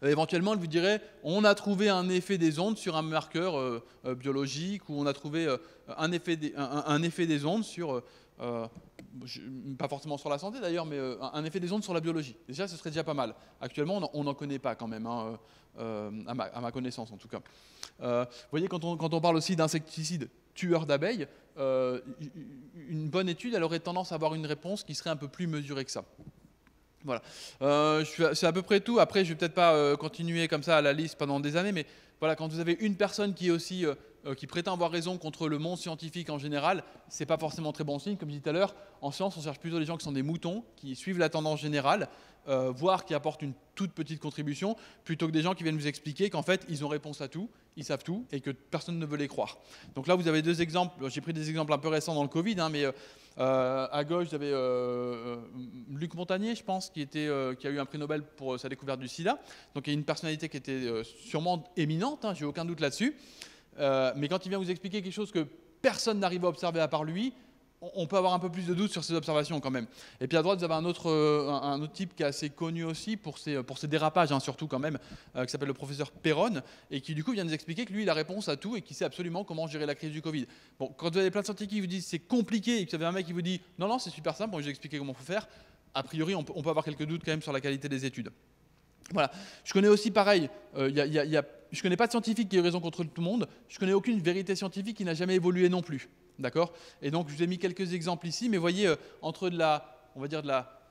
Éventuellement, elle vous dirait, on a trouvé un effet des ondes sur un marqueur biologique, ou on a trouvé un effet des ondes sur, pas forcément sur la santé d'ailleurs, mais un effet des ondes sur la biologie. Déjà, ce serait déjà pas mal. Actuellement, on n'en connaît pas quand même, hein, à ma connaissance en tout cas. Vous voyez, quand on parle aussi d'insecticides tueurs d'abeilles, une bonne étude, elle aurait tendance à avoir une réponse qui serait un peu plus mesurée que ça. Voilà. C'est à peu près tout. Après, je ne vais peut-être pas continuer comme ça à la liste pendant des années, mais voilà, quand vous avez une personne qui est aussi qui prétend avoir raison contre le monde scientifique en général, c'est pas forcément très bon signe. Comme je disais tout à l'heure, en science, on cherche plutôt des gens qui sont des moutons, qui suivent la tendance générale, voire qui apportent une toute petite contribution, plutôt que des gens qui viennent vous expliquer qu'en fait, ils ont réponse à tout, ils savent tout, et que personne ne veut les croire. Donc là, vous avez deux exemples. J'ai pris des exemples un peu récents dans le Covid, hein, mais à gauche, vous avez Luc Montagnier, je pense, qui a eu un prix Nobel pour sa découverte du sida. Donc il y a une personnalité qui était sûrement éminente, hein, j'ai aucun doute là-dessus. Mais quand il vient vous expliquer quelque chose que personne n'arrive à observer à part lui, on peut avoir un peu plus de doute sur ses observations quand même. Et puis à droite, vous avez un autre type qui est assez connu aussi pour ses dérapages, hein, surtout quand même, qui s'appelle le professeur Perron, et qui du coup vient nous expliquer que lui, il a réponse à tout et qui sait absolument comment gérer la crise du Covid. Bon, quand vous avez plein de scientifiques qui vous disent c'est compliqué, et que vous avez un mec qui vous dit non, c'est super simple, je vais vous expliquer comment il faut faire, a priori, on peut avoir quelques doutes quand même sur la qualité des études. Voilà. Je connais aussi pareil, je connais pas de scientifique qui ait raison contre tout le monde, je connais aucune vérité scientifique qui n'a jamais évolué non plus. D'accord? Et donc, je vous ai mis quelques exemples ici, mais voyez, entre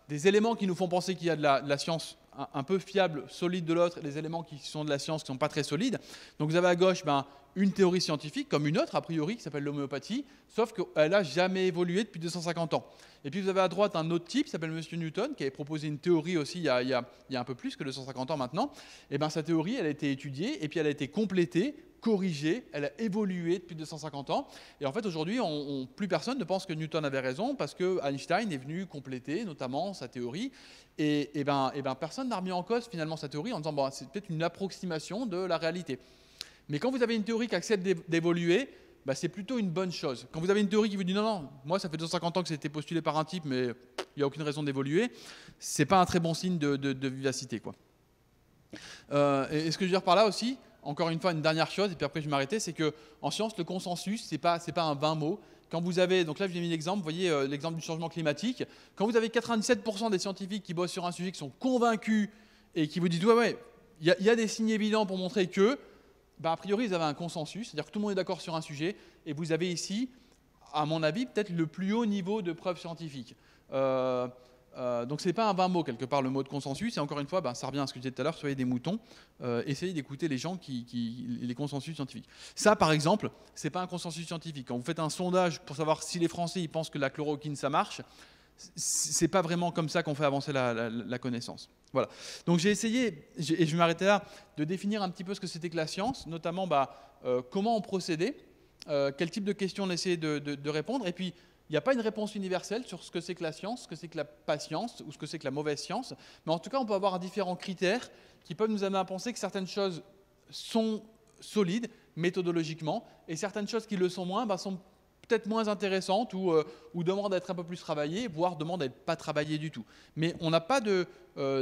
des éléments qui nous font penser qu'il y a de la science un peu fiable, solide de l'autre, et des éléments qui sont de la science qui ne sont pas très solides. Donc, vous avez à gauche une théorie scientifique, comme une autre, a priori, qui s'appelle l'homéopathie, sauf qu'elle n'a jamais évolué depuis 250 ans. Et puis, vous avez à droite un autre type, qui s'appelle M. Newton, qui avait proposé une théorie aussi il y a un peu plus que 250 ans maintenant. Et sa théorie, elle a été étudiée, et puis elle a été complétée, corrigée, elle a évolué depuis 250 ans. Et en fait, aujourd'hui, plus personne ne pense que Newton avait raison parce que Einstein est venu compléter notamment sa théorie. Et personne n'a remis en cause finalement sa théorie en disant c'est peut-être une approximation de la réalité. Mais quand vous avez une théorie qui accepte d'évoluer, c'est plutôt une bonne chose. Quand vous avez une théorie qui vous dit non, moi ça fait 250 ans que c'était postulé par un type, mais il n'y a aucune raison d'évoluer, c'est pas un très bon signe de vivacité, quoi. Et ce que je veux dire par là aussi, encore une fois, une dernière chose, et puis après je vais m'arrêter, c'est qu'en science, le consensus, c'est pas un vain mot. Quand vous avez, donc là je vous ai mis l'exemple, vous voyez l'exemple du changement climatique, quand vous avez 97% des scientifiques qui bossent sur un sujet, qui sont convaincus et qui vous disent ouais, il y a des signes évidents pour montrer que, a priori vous avez un consensus, c'est-à-dire que tout le monde est d'accord sur un sujet, et vous avez ici, à mon avis, peut-être le plus haut niveau de preuves scientifiques. Donc ce n'est pas un vain mot quelque part le mot de consensus, et encore une fois, ça revient à ce que je disais tout à l'heure, soyez des moutons, essayez d'écouter les gens les consensus scientifiques. Ça par exemple, c'est pas un consensus scientifique. Quand vous faites un sondage pour savoir si les Français ils pensent que la chloroquine ça marche, c'est pas vraiment comme ça qu'on fait avancer la connaissance. Voilà. Donc j'ai essayé, et je vais m'arrêter là, de définir un petit peu ce que c'était que la science, notamment comment on procédait, quel type de questions on essayait de répondre, et puis il n'y a pas une réponse universelle sur ce que c'est que la science, ce que c'est que la patience ou ce que c'est que la mauvaise science, mais en tout cas on peut avoir différents critères qui peuvent nous amener à penser que certaines choses sont solides méthodologiquement et certaines choses qui le sont moins sont peut-être moins intéressantes ou demandent à être un peu plus travaillées, voire demandent à être pas travaillées du tout. Mais on n'a pas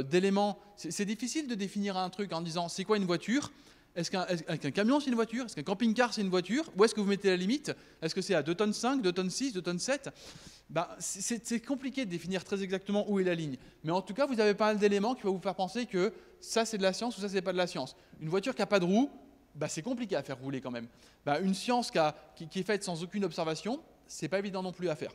d'éléments. C'est difficile de définir un truc en disant c'est quoi une voiture ? Est-ce qu'un camion c'est une voiture ? Est-ce qu'un camping-car c'est une voiture ? Où est-ce que vous mettez la limite ? Est-ce que c'est à 2 tonnes 5, 2 tonnes 6, 2 tonnes 7 ? C'est compliqué de définir très exactement où est la ligne. Mais en tout cas, vous avez pas mal d'éléments qui vont vous faire penser que ça c'est de la science ou ça c'est pas de la science. Une voiture qui n'a pas de roue, c'est compliqué à faire rouler quand même. Une science qui est faite sans aucune observation, c'est pas évident non plus à faire.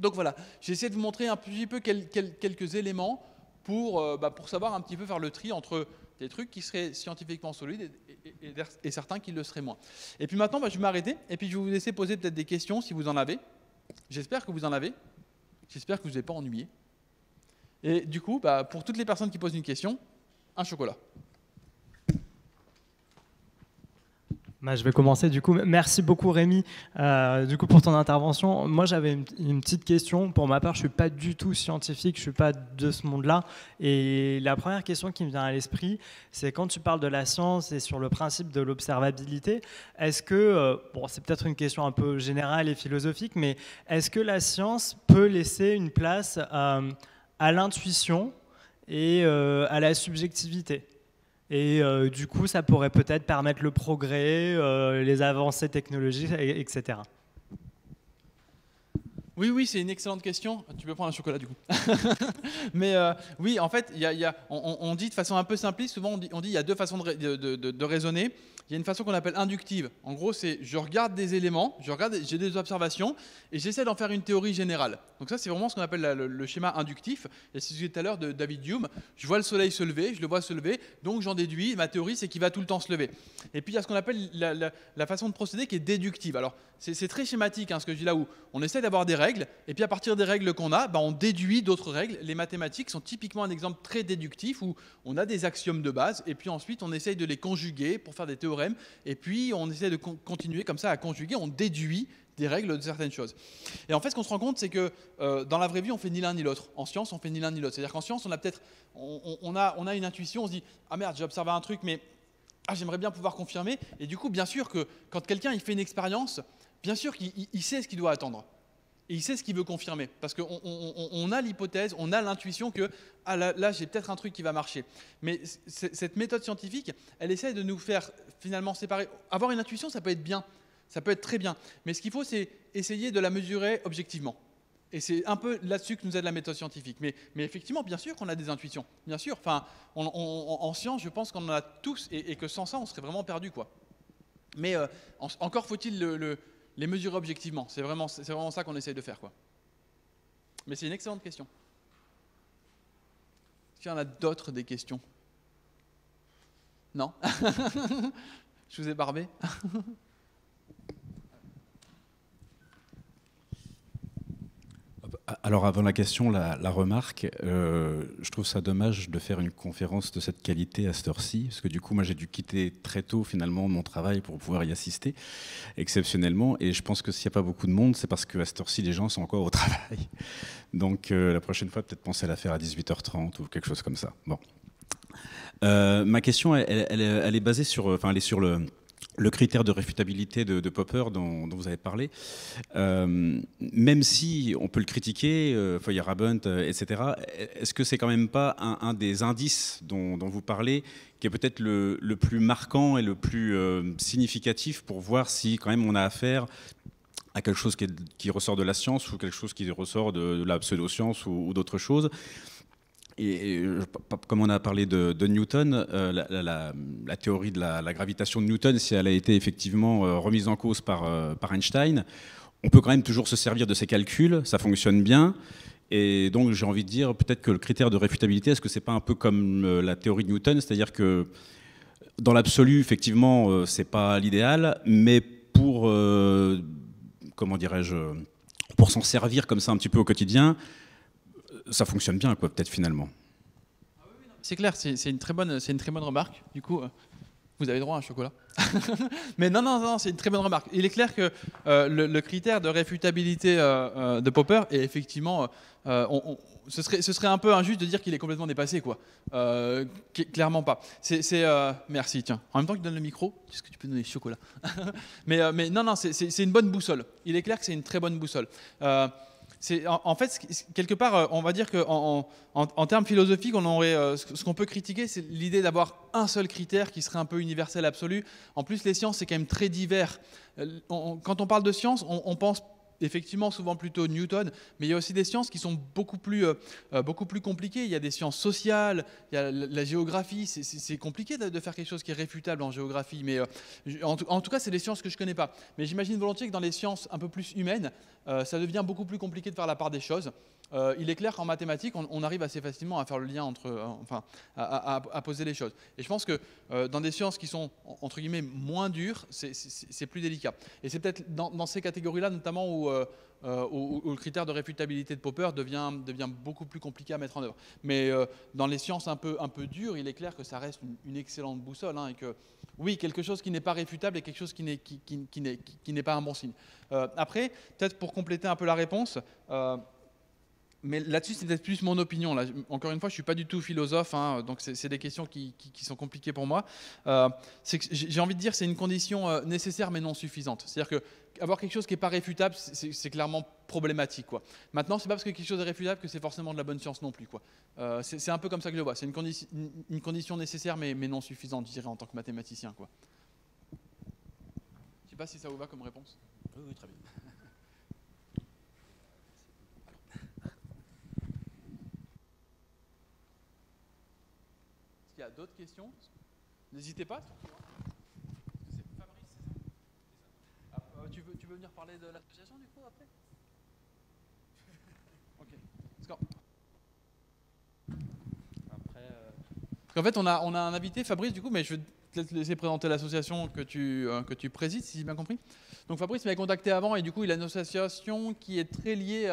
Donc voilà, j'ai essayé de vous montrer un petit peu quelques éléments pour savoir un petit peu faire le tri entre des trucs qui seraient scientifiquement solides et certains qui le seraient moins. Et puis maintenant, je vais m'arrêter et puis je vais vous laisser poser peut-être des questions si vous en avez. J'espère que vous en avez. J'espère que vous n'êtes pas ennuyé. Et du coup, pour toutes les personnes qui posent une question, un chocolat. Je vais commencer du coup. Merci beaucoup Rémi pour ton intervention. Moi j'avais une petite question. Pour ma part, je ne suis pas du tout scientifique, je ne suis pas de ce monde-là. Et la première question qui me vient à l'esprit, c'est quand tu parles de la science et sur le principe de l'observabilité, est-ce que, c'est peut-être une question un peu générale et philosophique, mais est-ce que la science peut laisser une place à l'intuition et à la subjectivité ? Et du coup, ça pourrait peut-être permettre le progrès, les avancées technologiques, etc. Oui, c'est une excellente question. Tu peux prendre un chocolat du coup. Mais oui, en fait, on dit de façon un peu simpliste, souvent on dit il y a deux façons de raisonner. Il y a une façon qu'on appelle inductive. En gros, c'est je regarde des éléments, j'ai des observations et j'essaie d'en faire une théorie générale. Donc ça, c'est vraiment ce qu'on appelle le schéma inductif. Et c'est ce que j'ai dit tout à l'heure de David Hume. Je vois le soleil se lever, je le vois se lever, donc j'en déduis. Ma théorie, c'est qu'il va tout le temps se lever. Et puis il y a ce qu'on appelle la façon de procéder qui est déductive. Alors c'est très schématique ce que je dis là où on essaie d'avoir des règles et puis à partir des règles qu'on a, on déduit d'autres règles. Les mathématiques sont typiquement un exemple très déductif où on a des axiomes de base et puis ensuite on essaye de les conjuguer pour faire des théorèmes et puis on essaie de continuer comme ça à conjuguer, on déduit des règles de certaines choses. Et en fait, ce qu'on se rend compte, c'est que dans la vraie vie, on fait ni l'un ni l'autre. En science, on fait ni l'un ni l'autre. C'est-à-dire qu'en science, on a une intuition, on se dit ah merde, j'ai observé un truc, mais j'aimerais bien pouvoir confirmer. Et du coup, bien sûr que quand quelqu'un il fait une expérience, bien sûr qu'il sait ce qu'il doit attendre. Et il sait ce qu'il veut confirmer. Parce qu'on a l'hypothèse, on a l'intuition que là j'ai peut-être un truc qui va marcher. Mais cette méthode scientifique, elle essaie de nous faire finalement séparer. Avoir une intuition, ça peut être bien. Ça peut être très bien. Mais ce qu'il faut, c'est essayer de la mesurer objectivement. Et c'est un peu là-dessus que nous aide la méthode scientifique. Mais effectivement, bien sûr qu'on a des intuitions. Bien sûr. Enfin, en science, je pense qu'on en a tous et que sans ça, on serait vraiment perdu, quoi. Mais encore faut-il les mesurer objectivement. C'est vraiment ça qu'on essaye de faire, quoi. Mais c'est une excellente question. Est-ce qu'il y en a d'autres des questions ? Non ? Je vous ai barbé ? Alors avant la question, la remarque, je trouve ça dommage de faire une conférence de cette qualité à cette heure-ci, parce que du coup moi j'ai dû quitter très tôt finalement mon travail pour pouvoir y assister, exceptionnellement, et je pense que s'il n'y a pas beaucoup de monde, c'est parce qu'à cette heure-ci les gens sont encore au travail. Donc la prochaine fois peut-être penser à la faire à 18h30 ou quelque chose comme ça. Bon. Ma question elle est basée sur, elle est sur le critère de réfutabilité de Popper dont vous avez parlé, même si on peut le critiquer, Feuerbach, etc., est-ce que c'est quand même pas un des indices dont vous parlez qui est peut-être le plus marquant et le plus significatif pour voir si quand même on a affaire à quelque chose qui ressort de la science ou quelque chose qui ressort de la pseudo-science ou d'autres choses? Et comme on a parlé de Newton, la théorie de la gravitation de Newton, si elle a été effectivement remise en cause par Einstein, on peut quand même toujours se servir de ces calculs, ça fonctionne bien. Et donc j'ai envie de dire peut-être que le critère de réfutabilité, est-ce que c'est pas un peu comme la théorie de Newton, c'est-à-dire que dans l'absolu, effectivement, c'est pas l'idéal, mais pour, comment dirais-je, pour s'en servir comme ça un petit peu au quotidien, ça fonctionne bien, quoi, peut-être finalement. C'est clair, c'est une très bonne remarque. Du coup, vous avez droit à un chocolat. Mais non, c'est une très bonne remarque. Il est clair que le critère de réfutabilité de Popper est effectivement, ce serait un peu injuste de dire qu'il est complètement dépassé, quoi. Clairement pas. Merci, tiens. En même temps que tu donnes le micro, est-ce que tu peux donner le chocolat? mais non, c'est une bonne boussole. Il est clair que c'est une très bonne boussole. En fait, quelque part, on va dire qu'en termes philosophiques, on aurait, ce qu'on peut critiquer, c'est l'idée d'avoir un seul critère qui serait un peu universel, absolu. En plus, les sciences, c'est quand même très divers. Quand on parle de sciences, on pense effectivement souvent plutôt Newton, mais il y a aussi des sciences qui sont beaucoup plus compliquées. Il y a des sciences sociales, il y a la géographie. C'est compliqué de faire quelque chose qui est réfutable en géographie, mais en tout cas, c'est des sciences que je ne connais pas. Mais j'imagine volontiers que dans les sciences un peu plus humaines, ça devient beaucoup plus compliqué de faire la part des choses. Il est clair qu'en mathématiques, on arrive assez facilement à faire le lien entre, à poser les choses. Et je pense que dans des sciences qui sont, entre guillemets, moins dures, c'est plus délicat. Et c'est peut-être dans ces catégories-là, notamment, où le critère de réfutabilité de Popper devient beaucoup plus compliqué à mettre en œuvre. Mais dans les sciences un peu dures, il est clair que ça reste une excellente boussole, hein, et que, oui, quelque chose qui n'est pas réfutable est quelque chose qui n'est pas un bon signe. Après, peut-être pour compléter un peu la réponse, mais là-dessus, c'est peut-être plus mon opinion. Là. Encore une fois, je ne suis pas du tout philosophe, hein, donc c'est des questions qui sont compliquées pour moi. J'ai envie de dire que c'est une condition nécessaire mais non suffisante. C'est-à-dire qu'avoir quelque chose qui n'est pas réfutable, c'est clairement problématique, quoi. Maintenant, ce n'est pas parce que quelque chose est réfutable que c'est forcément de la bonne science non plus, quoi. C'est un peu comme ça que je le vois. C'est une condition nécessaire mais non suffisante, je dirais, en tant que mathématicien, quoi. Je ne sais pas si ça vous va comme réponse. Oui, très bien. Est-ce qu'il y a d'autres questions? N'hésitez pas. C'est Fabrice, c'est ça? Tu veux venir parler de l'association du coup après? Ok. Parce qu'en fait, on a un invité, Fabrice, du coup, mais je vais peut-être te laisser présenter l'association que tu présides, si j'ai bien compris. Donc Fabrice m'avait contacté avant et du coup, il a une association qui est très liée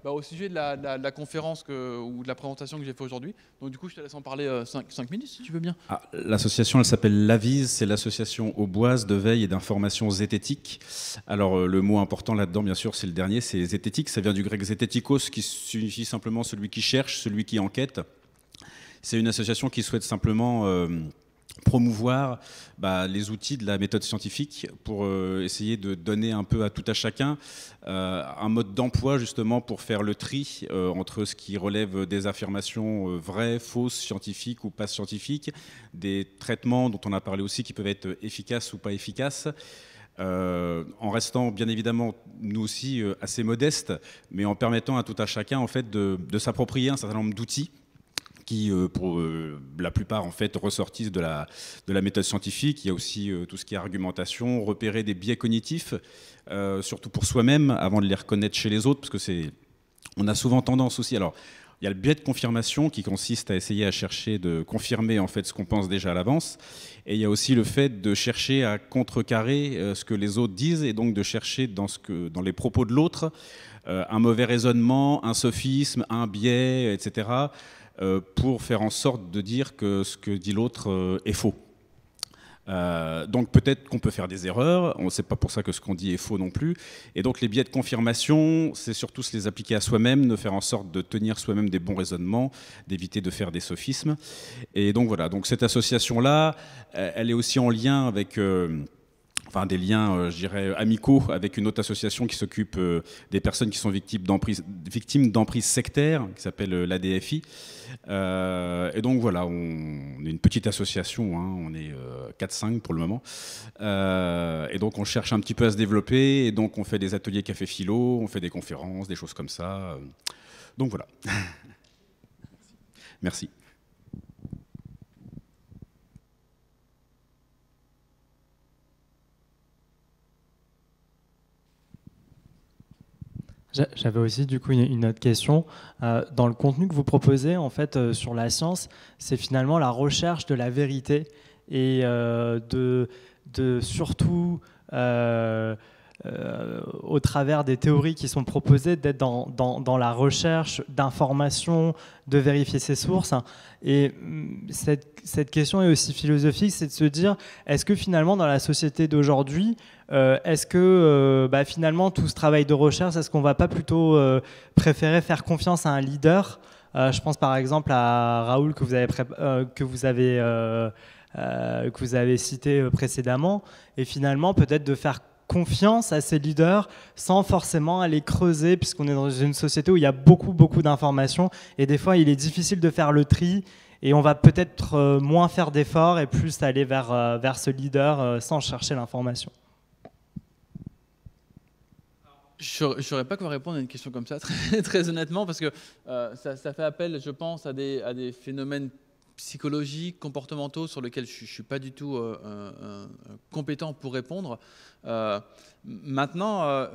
au sujet de la conférence ou de la présentation que j'ai fait aujourd'hui. Donc du coup, je te laisse en parler 5 minutes, si tu veux bien. L'association, elle s'appelle l'AVISE, c'est l'association auboise de veille et d'information zététique. Alors, le mot important là-dedans, bien sûr, c'est le dernier, c'est zététique. Ça vient du grec zététikos, qui signifie simplement celui qui cherche, celui qui enquête. C'est une association qui souhaite simplement promouvoir les outils de la méthode scientifique pour essayer de donner un peu à tout à chacun un mode d'emploi justement pour faire le tri entre ce qui relève des affirmations vraies, fausses, scientifiques ou pas scientifiques, des traitements dont on a parlé aussi qui peuvent être efficaces ou pas efficaces. En restant bien évidemment nous aussi assez modestes, mais en permettant à tout à chacun en fait de s'approprier un certain nombre d'outils qui, pour la plupart, en fait, ressortissent de la méthode scientifique. Il y a aussi tout ce qui est argumentation, repérer des biais cognitifs, surtout pour soi-même, avant de les reconnaître chez les autres, parce que on a souvent tendance aussi. Alors, il y a le biais de confirmation qui consiste à essayer à chercher de confirmer en fait ce qu'on pense déjà à l'avance, et il y a aussi le fait de chercher à contrecarrer ce que les autres disent, et donc de chercher dans les propos de l'autre un mauvais raisonnement, un sophisme, un biais, etc. Pour faire en sorte de dire que ce que dit l'autre est faux. Donc peut-être qu'on peut faire des erreurs, on ne sait pas pour ça que ce qu'on dit est faux non plus. Et donc les biais de confirmation, c'est surtout se les appliquer à soi-même, de faire en sorte de tenir soi-même des bons raisonnements, d'éviter de faire des sophismes. Et donc voilà, donc cette association-là, elle est aussi en lien avec... des liens, je dirais, amicaux avec une autre association qui s'occupe des personnes qui sont victimes d'emprise sectaire, qui s'appelle l'ADFI. Et donc voilà, on est une petite association, hein, on est 4-5 pour le moment. Et donc on cherche un petit peu à se développer, et donc on fait des ateliers café philo, on fait des conférences, des choses comme ça. Donc voilà. Merci. J'avais aussi du coup une autre question. Dans le contenu que vous proposez en fait sur la science, c'est finalement la recherche de la vérité et de surtout au travers des théories qui sont proposées, d'être dans la recherche d'informations, de vérifier ses sources. Et cette question est aussi philosophique, c'est de se dire, est-ce que finalement dans la société d'aujourd'hui, est-ce que finalement tout ce travail de recherche, est-ce qu'on ne va pas plutôt préférer faire confiance à un leader? Je pense par exemple à Raoul que vous avez cité précédemment, et finalement peut-être de faire confiance à ces leaders sans forcément aller creuser, puisqu'on est dans une société où il y a beaucoup d'informations et des fois il est difficile de faire le tri et on va peut-être moins faire d'efforts et plus aller vers ce leader sans chercher l'information. Je ne saurais pas quoi répondre à une question comme ça, très honnêtement, parce que ça fait appel, je pense, à des phénomènes psychologiques, comportementaux, sur lesquels je ne suis pas du tout compétent pour répondre. Maintenant,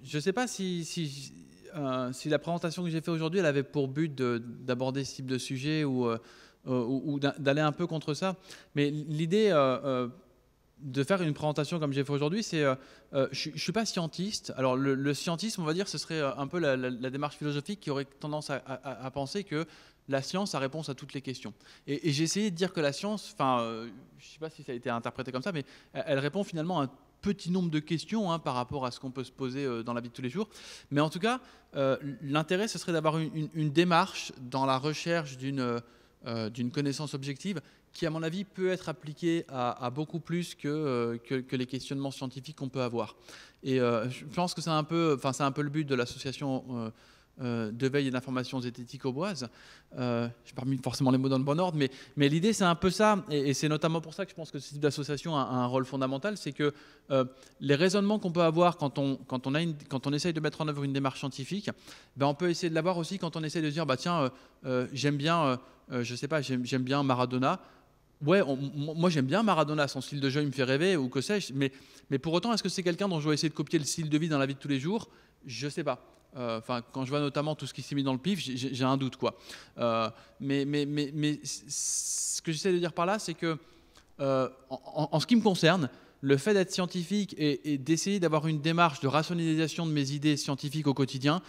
je ne sais pas si la présentation que j'ai faite aujourd'hui, elle avait pour but d'aborder ce type de sujet ou d'aller un peu contre ça. Mais l'idée de faire une présentation comme j'ai fait aujourd'hui, c'est je ne suis pas scientiste. Alors le scientisme, on va dire, ce serait un peu la démarche philosophique qui aurait tendance à penser que la science a réponse à toutes les questions. Et j'ai essayé de dire que la science, je ne sais pas si ça a été interprété comme ça, mais elle répond finalement à un petit nombre de questions par rapport à ce qu'on peut se poser dans la vie de tous les jours. Mais en tout cas, l'intérêt, ce serait d'avoir une démarche dans la recherche d'une connaissance objective qui, à mon avis, peut être appliquée à beaucoup plus que les questionnements scientifiques qu'on peut avoir. Et je pense que c'est un peu le but de l'association de veille et d'information zététique auboise. Je n'ai pas mis forcément les mots dans le bon ordre, mais l'idée, c'est un peu ça. Et c'est notamment pour ça que je pense que ce type d'association a un rôle fondamental, c'est que les raisonnements qu'on peut avoir quand on essaye de mettre en œuvre une démarche scientifique, on peut essayer de l'avoir aussi quand on essaie de dire, j'aime bien, j'aime bien Maradona. Ouais, moi j'aime bien Maradona, son style de jeu il me fait rêver, ou que sais-je, mais pour autant, est-ce que c'est quelqu'un dont je vais essayer de copier le style de vie dans la vie de tous les jours? Je ne sais pas. Quand je vois notamment tout ce qui s'est mis dans le pif, j'ai un doute, quoi. Mais ce que j'essaie de dire par là, c'est que en ce qui me concerne, le fait d'être scientifique et d'essayer d'avoir une démarche de rationalisation de mes idées scientifiques au quotidien,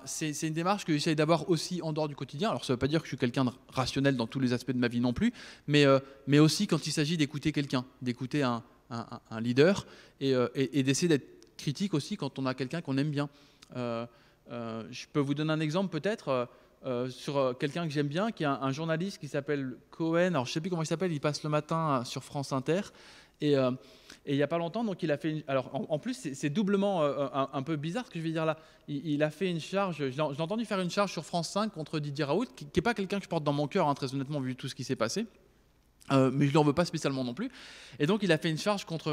c'est une démarche que j'essaie d'avoir aussi en dehors du quotidien. Alors ça ne veut pas dire que je suis quelqu'un de rationnel dans tous les aspects de ma vie non plus, mais aussi quand il s'agit d'écouter quelqu'un, d'écouter un leader et d'essayer d'être critique aussi quand on a quelqu'un qu'on aime bien. Je peux vous donner un exemple peut-être sur quelqu'un que j'aime bien, qui est un journaliste qui s'appelle Cohen. Alors je ne sais plus comment il s'appelle, il passe le matin sur France Inter. Et il n'y a pas longtemps, donc il a fait alors en plus c'est doublement un peu bizarre ce que je vais dire là. Il a fait une charge, j'ai entendu faire une charge sur France 5 contre Didier Raoult, qui n'est pas quelqu'un que je porte dans mon cœur, très honnêtement, vu tout ce qui s'est passé. Mais je ne lui en veux pas spécialement non plus. Et donc il a fait une charge contre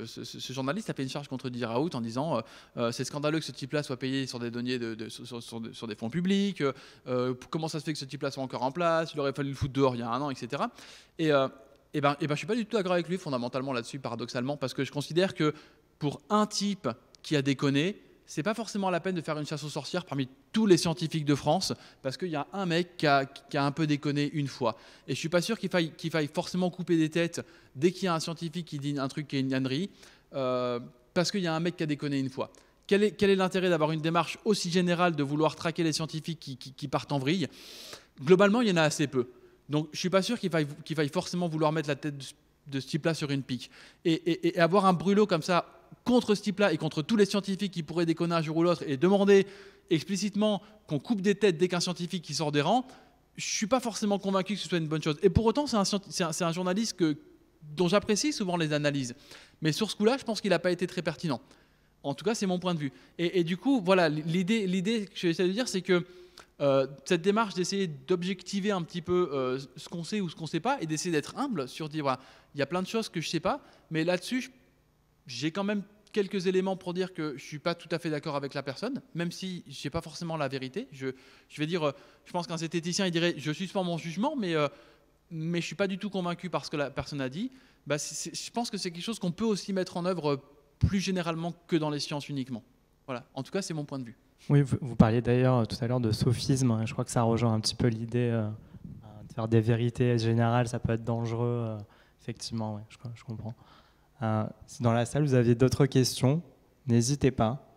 ce journaliste a fait une charge contre Didier Raoult en disant c'est scandaleux que ce type-là soit payé sur des deniers sur des fonds publics. Comment ça se fait que ce type-là soit encore en place? Il aurait fallu le foutre dehors il y a un an, etc. Et je suis pas du tout d'accord avec lui fondamentalement là-dessus, paradoxalement, parce que je considère que pour un type qui a déconné, c'est pas forcément la peine de faire une chasse aux sorcières parmi tous les scientifiques de France, parce qu'il y a un mec qui a un peu déconné une fois. Et je suis pas sûr qu'il faille forcément couper des têtes dès qu'il y a un scientifique qui dit un truc qui est une ânerie, parce qu'il y a un mec qui a déconné une fois. Quel est l'intérêt d'avoir une démarche aussi générale de vouloir traquer les scientifiques qui partent en vrille? Globalement, il y en a assez peu. Donc je ne suis pas sûr qu'il faille forcément vouloir mettre la tête de ce type-là sur une pique. Et avoir un brûlot comme ça contre ce type-là et contre tous les scientifiques qui pourraient déconner un jour ou l'autre et demander explicitement qu'on coupe des têtes dès qu'un scientifique qui sort des rangs, je ne suis pas forcément convaincu que ce soit une bonne chose. Et pour autant, c'est un journaliste dont j'apprécie souvent les analyses. Mais sur ce coup-là, je pense qu'il n'a pas été très pertinent. En tout cas, c'est mon point de vue. Et du coup, voilà, l'idée que j'essaie de dire, c'est que cette démarche d'essayer d'objectiver un petit peu ce qu'on sait ou ce qu'on ne sait pas et d'essayer d'être humble sur dire voilà, il y a plein de choses que je ne sais pas, mais là-dessus, j'ai quand même quelques éléments pour dire que je ne suis pas tout à fait d'accord avec la personne, même si je n'ai pas forcément la vérité. Je vais dire, je pense qu'un zététicien, il dirait je suspends mon jugement, mais je ne suis pas du tout convaincu par ce que la personne a dit. Je pense que c'est quelque chose qu'on peut aussi mettre en œuvre plus généralement que dans les sciences uniquement. Voilà, en tout cas, c'est mon point de vue. Oui, vous parliez d'ailleurs tout à l'heure de sophisme. Je crois que ça rejoint un petit peu l'idée de faire des vérités générales. Ça peut être dangereux. Effectivement, ouais, je comprends. Si dans la salle, vous aviez d'autres questions, n'hésitez pas.